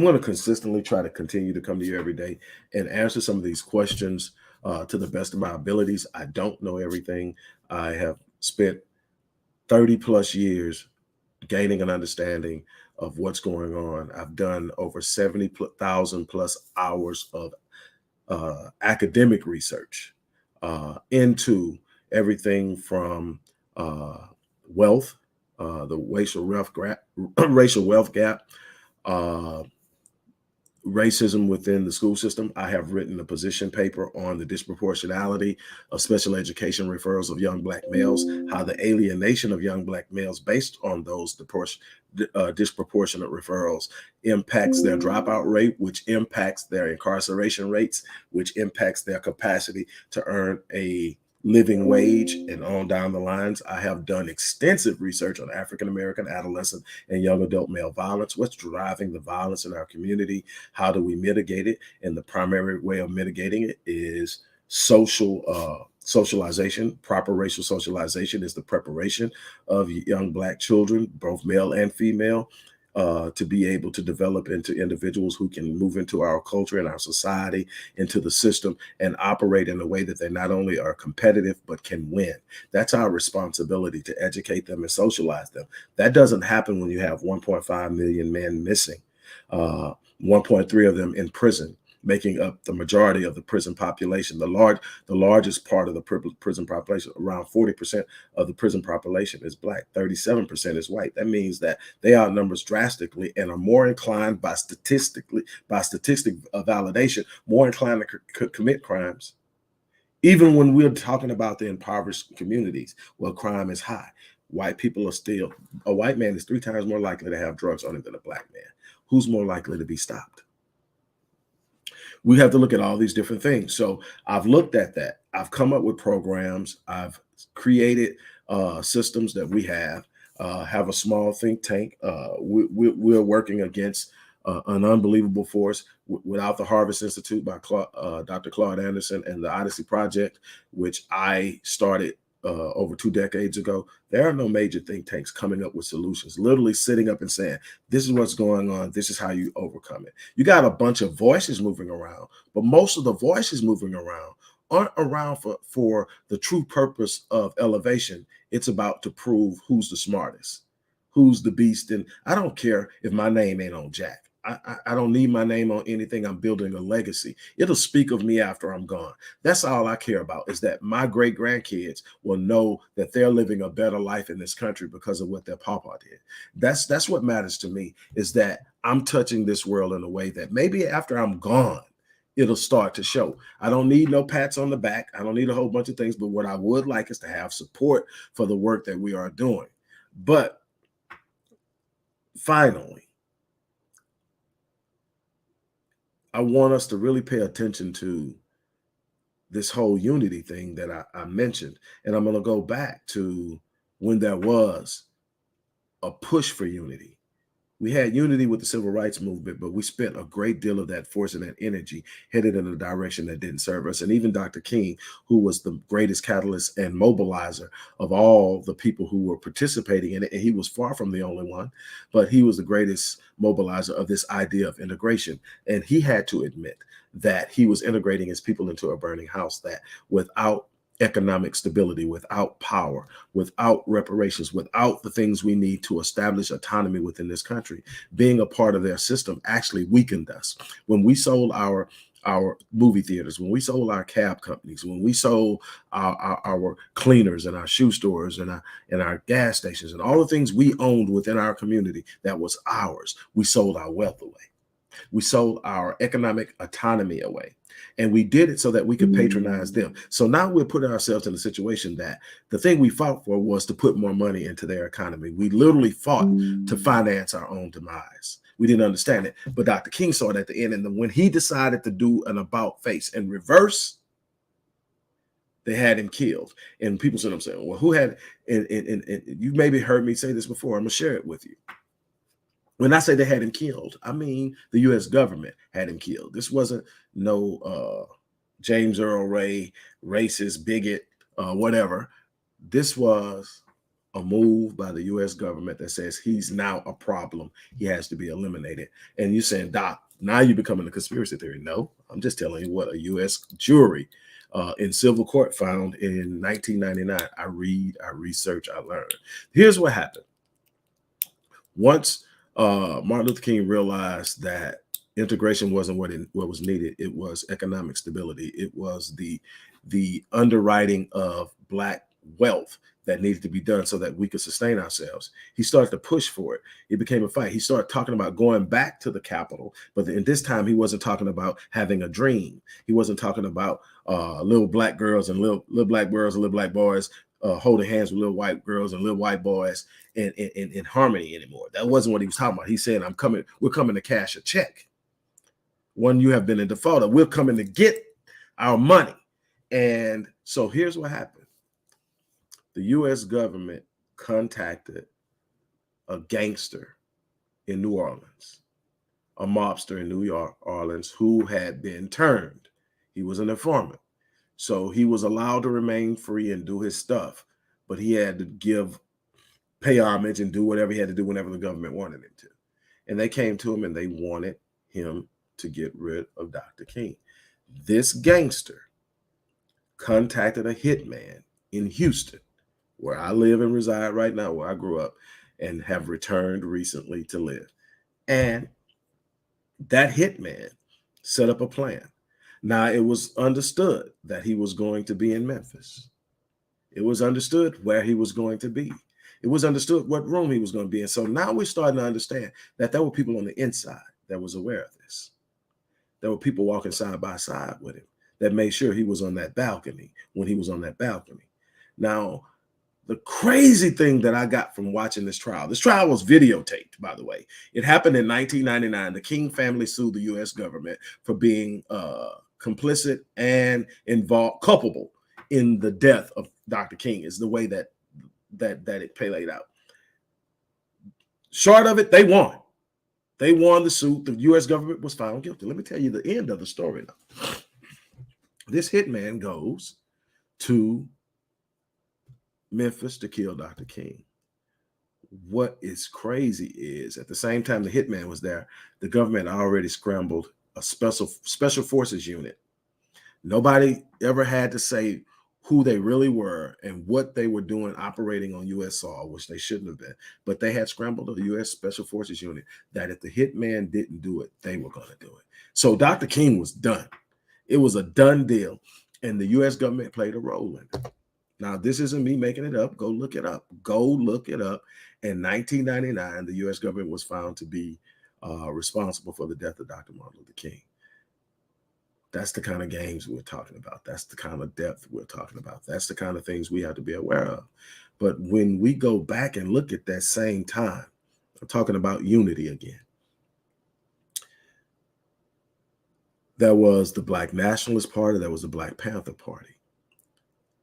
S1: going to consistently try to continue to come to you every day and answer some of these questions to the best of my abilities. I don't know everything. I have spent 30 plus years gaining an understanding of what's going on. I've done over 70,000 plus hours of academic research into everything from wealth, the racial wealth gap, racism within the school system. I have written a position paper on the disproportionality of special education referrals of young black males, how the alienation of young black males based on those disproportionate referrals impacts their dropout rate, which impacts their incarceration rates, which impacts their capacity to earn a living wage, and on down the lines. I have done extensive research on African-American adolescent and young adult male violence. What's driving the violence in our community? How do we mitigate it? And the primary way of mitigating it is socialization. Proper racial socialization is the preparation of young black children, both male and female, to be able to develop into individuals who can move into our culture and our society, into the system, and operate in a way that they not only are competitive, but can win. That's our responsibility, to educate them and socialize them. That doesn't happen when you have 1.5 million men missing, 1.3 of them in prison, making up the majority of the prison population. The largest part of the prison population, around 40% of the prison population is black, 37% is white. That means that they outnumber us drastically and are more inclined by statistic validation, more inclined to commit crimes. Even when we're talking about the impoverished communities, where crime is high, white people are still, a white man is 3 times more likely to have drugs on him than a black man. Who's more likely to be stopped? We have to look at all these different things. So I've looked at that. I've come up with programs. I've created systems that we have a small think tank. We're working against an unbelievable force without the Harvest Institute by Dr. Claude Anderson and the Odyssey Project, which I started over 2 decades ago. There are no major think tanks coming up with solutions, literally sitting up and saying, this is what's going on, this is how you overcome it. You got a bunch of voices moving around, but most of the voices moving around aren't around for the true purpose of elevation. It's about to prove who's the smartest, who's the beast. And I don't care if my name ain't on Jack. I don't need my name on anything. I'm building a legacy. It'll speak of me after I'm gone. That's all I care about, is that my great grandkids will know that they're living a better life in this country because of what their papa did. That's what matters to me, is that I'm touching this world in a way that maybe after I'm gone, it'll start to show. I don't need no pats on the back. I don't need a whole bunch of things, but what I would like is to have support for the work that we are doing. But finally, I want us to really pay attention to this whole unity thing that I mentioned. And I'm going to go back to when there was a push for unity. We had unity with the civil rights movement, but we spent a great deal of that force and that energy headed in a direction that didn't serve us. And even Dr. King, who was the greatest catalyst and mobilizer of all the people who were participating in it, and he was far from the only one, but he was the greatest mobilizer of this idea of integration. And he had to admit that he was integrating his people into a burning house, that without economic stability, without power, without reparations, without the things we need to establish autonomy within this country, being a part of their system actually weakened us. When we sold our movie theaters, when we sold our cab companies, when we sold our cleaners and our shoe stores and our gas stations and all the things we owned within our community that was ours, we sold our wealth away. We sold our economic autonomy away. And we did it so that we could patronize them. So now we're putting ourselves in a situation that the thing we fought for was to put more money into their economy. We literally fought to finance our own demise. We didn't understand it. But Dr. King saw it at the end. And then when he decided to do an about face and reverse, they had him killed. And people said, I'm saying, well, who had, and you maybe heard me say this before. I'm going to share it with you. When I say they had him killed, I mean the U.S. government had him killed. This wasn't no James Earl Ray, racist, bigot, whatever. This was a move by the U.S. government that says he's now a problem. He has to be eliminated. And you're saying, Doc, now you're becoming a conspiracy theory. No, I'm just telling you what a U.S. jury in civil court found in 1999. I read, I research, I learn. Here's what happened. Once Martin Luther King realized that integration wasn't what was needed. It was economic stability. It was the underwriting of Black wealth that needed to be done so that we could sustain ourselves. He started to push for it. It became a fight. He started talking about going back to the Capitol, but in this time he wasn't talking about having a dream. He wasn't talking about little Black girls and little Black girls and little Black boys holding hands with little white girls and little white boys in harmony anymore. That wasn't what he was talking about. He said, we're coming to cash a check. One, you have been in default of, we're coming to get our money. And so here's what happened. The U.S. government contacted a gangster in New Orleans, a mobster in New Orleans who had been turned. He was an informant. So he was allowed to remain free and do his stuff, but he had to pay homage and do whatever he had to do whenever the government wanted him to. And they came to him and they wanted him to get rid of Dr. King. This gangster contacted a hitman in Houston, where I live and reside right now, where I grew up and have returned recently to live. And that hitman set up a plan. Now, it was understood that he was going to be in Memphis. It was understood where he was going to be. It was understood what room he was going to be in. So now we're starting to understand that there were people on the inside that was aware of this. There were people walking side by side with him that made sure he was on that balcony when he was on that balcony. Now, the crazy thing that I got from watching this trial was videotaped, by the way. It happened in 1999. The King family sued the U.S. government for being complicit and culpable in the death of Dr. King, is the way that it played out. Short of it, they won. They won the suit. The U.S. government was found guilty. Let me tell you the end of the story now. This hitman goes to Memphis to kill Dr. King. What is crazy is at the same time the hitman was there, the government already scrambled a special forces unit. Nobody ever had to say who they really were and what they were doing operating on U.S. soil, which they shouldn't have been. But they had scrambled a U.S. Special Forces unit that if the hitman didn't do it, they were going to do it. So Dr. King was done. It was a done deal. And the U.S. government played a role in it. Now, this isn't me making it up. Go look it up. Go look it up. In 1999, the U.S. government was found to be responsible for the death of Dr. Martin Luther King. That's the kind of games we're talking about. That's the kind of depth we're talking about. That's the kind of things we have to be aware of. But when we go back and look at that same time, I'm talking about unity again. There was the Black Nationalist Party. There was the Black Panther Party.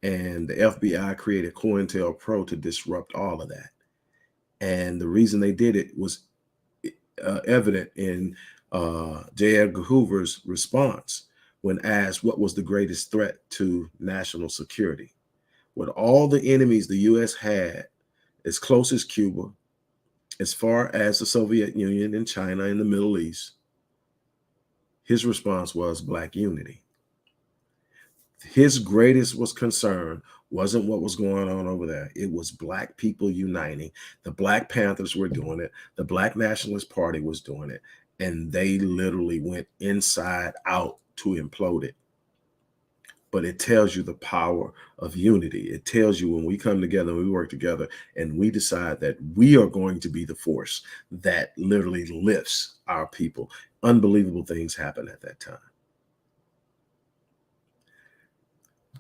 S1: And the FBI created COINTELPRO to disrupt all of that. And the reason they did it was evident in J. Edgar Hoover's response when asked what was the greatest threat to national security. With all the enemies the U.S. had, as close as Cuba, as far as the Soviet Union and China in the Middle East, his response was Black unity. His greatest concern wasn't what was going on over there. It was Black people uniting. The Black Panthers were doing it. The Black Nationalist Party was doing it. And they literally went inside out to implode it. but it tells you the power of unity. It tells you when we come together and we work together and we decide that we are going to be the force that literally lifts our people. Unbelievable things happen at that time.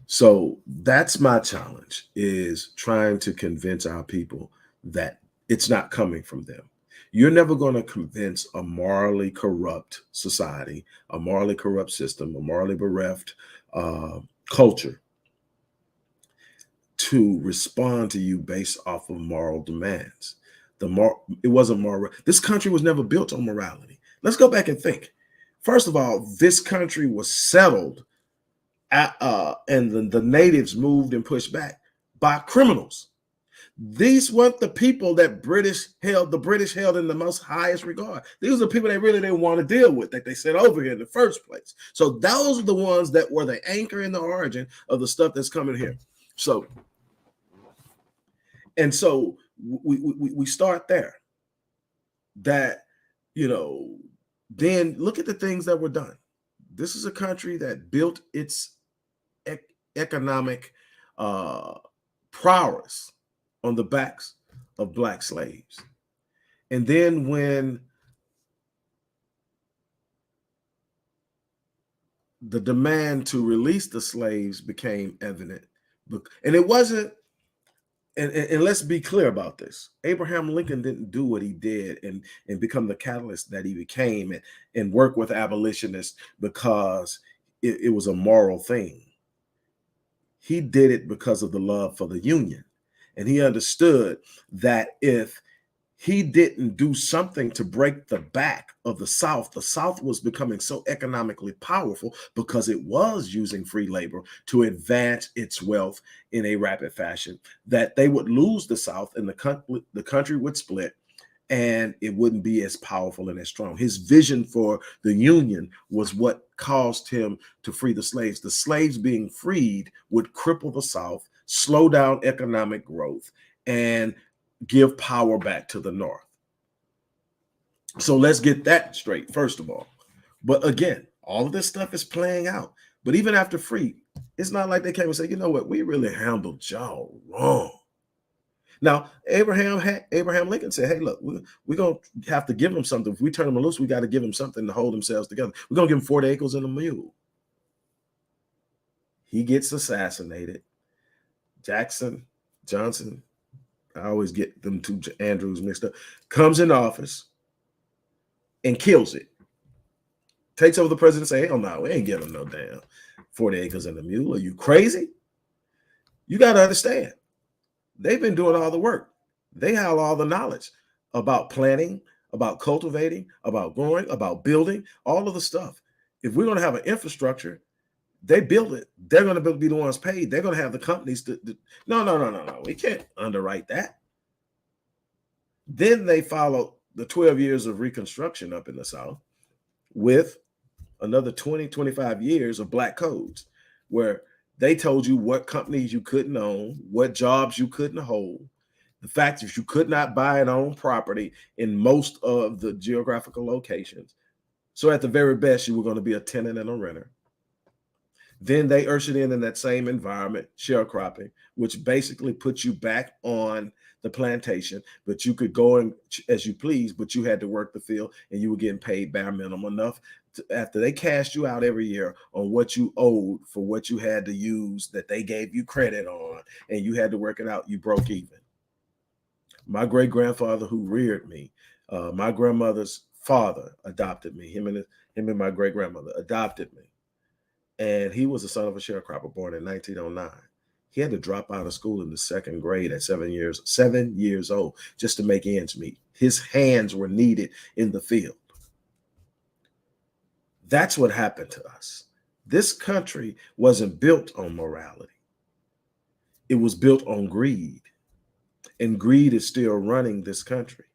S1: So that's my challenge, is trying to convince our people that it's not coming from them. You're never going to convince a morally corrupt society, a morally corrupt system, a morally bereft culture to respond to you based off of moral demands. It wasn't moral. This country was never built on morality. Let's go back and think. First of all, this country was settled and the natives moved and pushed back by criminals. These weren't the people that the British held in the most highest regard. These are people they really didn't want to deal with, that they sent over here in the first place. So those are the ones that were the anchor in the origin of the stuff that's coming here. So we start there. That, then look at the things that were done. This is a country that built its economic prowess on the backs of Black slaves. And then when the demand to release the slaves became evident, and it wasn't, and let's be clear about this, Abraham Lincoln didn't do what he did and become the catalyst that he became and work with abolitionists because it was a moral thing. He did it because of the love for the Union. And he understood that if he didn't do something to break the back of the South was becoming so economically powerful because it was using free labor to advance its wealth in a rapid fashion, that they would lose the South and the country would split, and it wouldn't be as powerful and as strong. His vision for the Union was what caused him to free the slaves. The slaves being freed would cripple the South, slow down economic growth, and give power back to the North. So let's get that straight, first of all. But again, all of this stuff is playing out. But even after free, it's not like they came and said, you know what, we really handled y'all wrong. Now, Abraham Lincoln said, hey, look, we're going to have to give them something. If we turn them loose, we got to give them something to hold themselves together. We're going to give them 40 acres and a mule. He gets assassinated. Johnson, I always get them two Andrews mixed up, comes in office and kills it. Takes over the presidency. Say, hell no, we ain't giving no damn 40 acres and a mule. Are you crazy? You got to understand. They've been doing all the work. They have all the knowledge about planting, about cultivating, about growing, about building, all of the stuff. If we're going to have an infrastructure, they build it. They're going to be the ones paid. They're going to have the companies No. We can't underwrite that. Then they followed the 12 years of Reconstruction up in the South with another 20, 25 years of black codes, where they told you what companies you couldn't own, what jobs you couldn't hold, the fact that you could not buy and own property in most of the geographical locations. So at the very best, you were going to be a tenant and a renter. Then they ushered in that same environment, sharecropping, which basically puts you back on the plantation, but you could go in as you please, but you had to work the field and you were getting paid bare minimum enough after they cashed you out every year on what you owed for what you had to use that they gave you credit on, and you had to work it out, you broke even. My great-grandfather who reared me, my grandmother's father adopted me. Him and my great-grandmother adopted me. And he was the son of a sharecropper born in 1909. He had to drop out of school in the second grade at 7 years old, just to make ends meet. His hands were needed in the field. That's what happened to us. This country wasn't built on morality. It was built on greed. And greed is still running this country.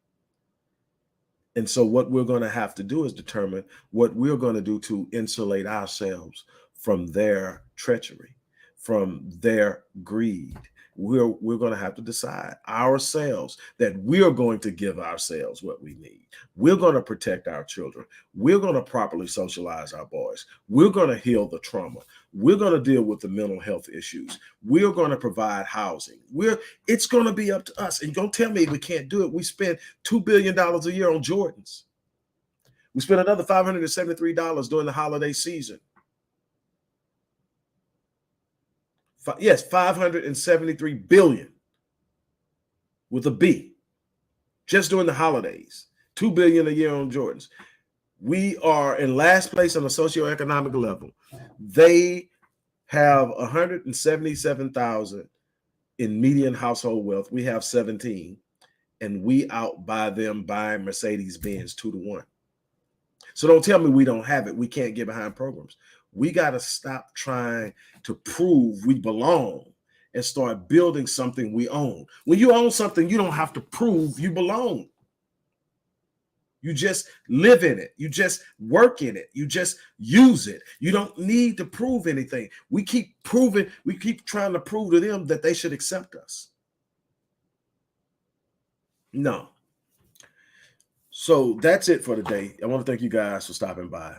S1: And so what we're going to have to do is determine what we're going to do to insulate ourselves from their treachery, from their greed. We're going to have to decide ourselves that we're going to give ourselves what we need. We're going to protect our children. We're going to properly socialize our boys. We're going to heal the trauma. We're going to deal with the mental health issues. We're going to provide housing. It's going to be up to us. And don't tell me we can't do it. We spend $2 billion a year on Jordans. We spent another $573 during the holiday season. Yes, 573 billion with a B, just during the holidays. 2 billion a year on Jordans. We are in last place on the socioeconomic level. They have 177,000 in median household wealth. We have 17, and we outbuy them buying Mercedes-Benz 2-1. So don't tell me we don't have it. We can't get behind programs. We got to stop trying to prove we belong and start building something we own. When you own something, you don't have to prove you belong. You just live in it. You just work in it. You just use it. You don't need to prove anything. We keep trying to prove to them that they should accept us. No. So that's it for today. I want to thank you guys for stopping by.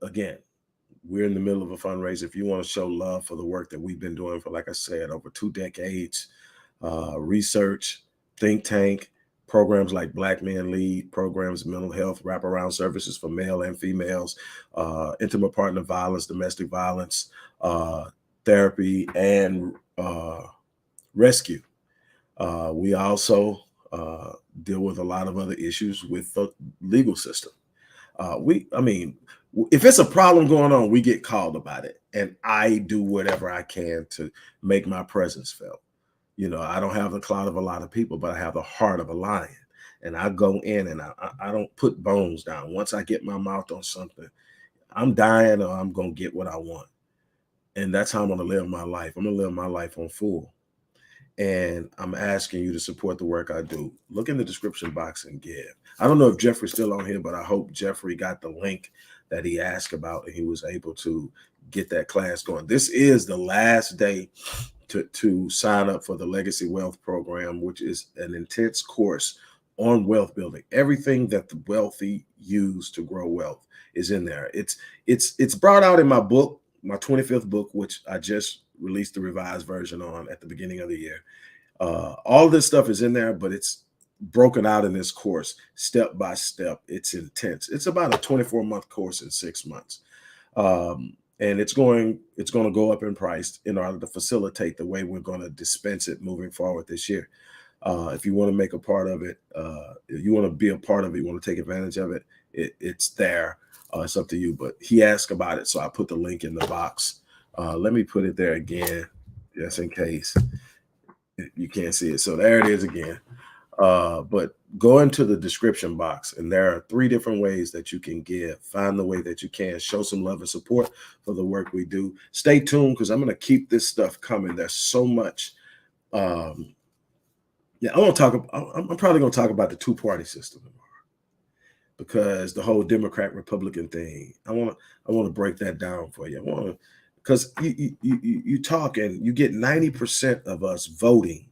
S1: Again, we're in the middle of a fundraiser. If you want to show love for the work that we've been doing for, like I said, over 2 decades, research, think tank, programs like Black Men Lead, programs, mental health, wraparound services for male and females, intimate partner violence, domestic violence, therapy, and rescue. We also deal with a lot of other issues with the legal system. If it's a problem going on, we get called about it, and I do whatever I can to make my presence felt. I don't have the clout of a lot of people, but I have the heart of a lion, and I go in and I don't put bones down. Once I get my mouth on something, I'm dying or I'm going to get what I want. And that's how I'm going to live my life. I'm going to live my life on full. And I'm asking you to support the work I do. Look in the description box and give. I don't know if Jeffrey's still on here, but I hope Jeffrey got the link that he asked about and he was able to get that class going. This is the last day to sign up for the Legacy Wealth Program, which is an intense course on wealth building. Everything that the wealthy use to grow wealth is in there. It's brought out in my book, my 25th book, which I just released the revised version on at the beginning of the year. All this stuff is in there, but it's broken out in this course step by step. It's intense. It's about a 24-month course in 6 months. And it's going to go up in price in order to facilitate the way we're going to dispense it moving forward this year. If you want to make a part of it, if you want to be a part of it, you want to take advantage of it, it's there. It's up to you. But he asked about it, so I put the link in the box. Let me put it there again, just in case you can't see it. So there it is again. But go into the description box, and there are 3 different ways that you can give. Find the way that you can. Show some love and support for the work we do. Stay tuned, because I'm going to keep this stuff coming. There's so much. I'm probably going to talk about the 2-party system tomorrow, because the whole Democrat-Republican thing, I want to break that down for you. Because you talk and you get 90% of us voting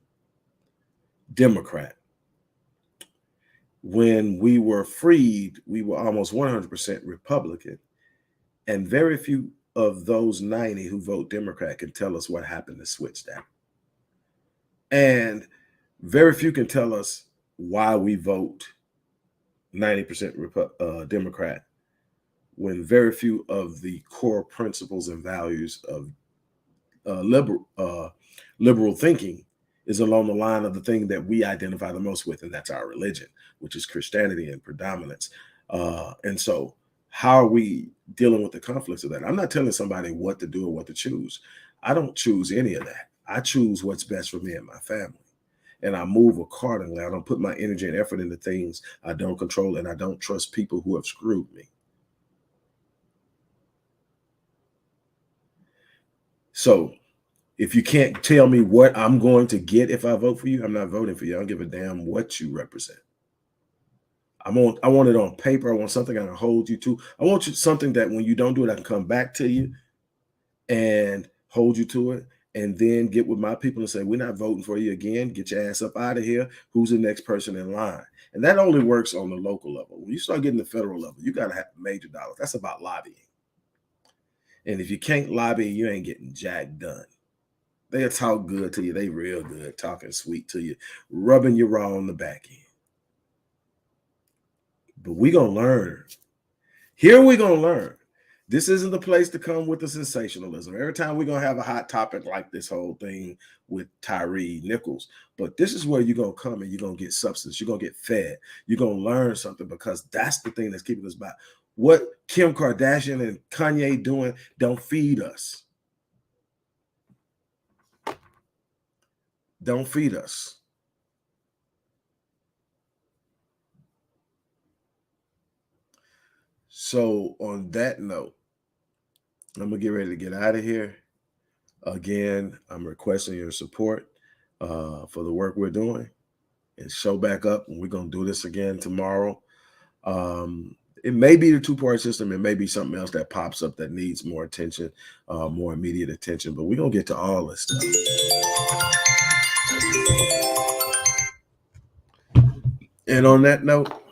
S1: Democrat. When we were freed, we were almost 100% Republican. And very few of those 90 who vote Democrat can tell us what happened to switch that. And very few can tell us why we vote 90% Democrat, when very few of the core principles and values of liberal thinking is along the line of the thing that we identify the most with, and that's our religion, which is Christianity in predominance. And so how are we dealing with the conflicts of that? I'm not telling somebody what to do or what to choose. I don't choose any of that. I choose what's best for me and my family. And I move accordingly. I don't put my energy and effort into things I don't control, and I don't trust people who have screwed me. So if you can't tell me what I'm going to get if I vote for you, I'm not voting for you. I don't give a damn what you represent. I want it on paper. I want something I can hold you to. I want something that when you don't do it, I can come back to you and hold you to it, and then get with my people and say, we're not voting for you again. Get your ass up out of here. Who's the next person in line? And that only works on the local level. When you start getting the federal level, you got to have major dollars. That's about lobbying. And if you can't lobby, you ain't getting jack done. They'll talk good to you. They real good, talking sweet to you, rubbing you raw on the back end. But we going to learn. Here we going to learn. This isn't the place to come with the sensationalism. Every time we're going to have a hot topic like this whole thing with Tyre Nichols. But this is where you're going to come and you're going to get substance. You're going to get fed. You're going to learn something, because that's the thing that's keeping us back. What Kim Kardashian and Kanye doing don't feed us. Don't feed us. So on that note, I'm going to get ready to get out of here. Again, I'm requesting your support for the work we're doing, and show back up. And we're going to do this again tomorrow. It may be the two-part system. It may be something else that pops up that needs more attention, more immediate attention. But we're going to get to all this stuff. And on that note,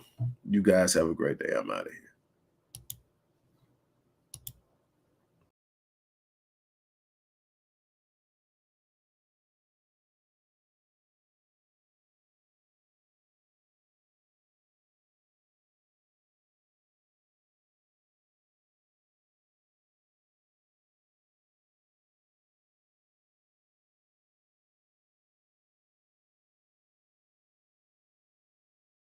S1: you guys have a great day. I'm out of here.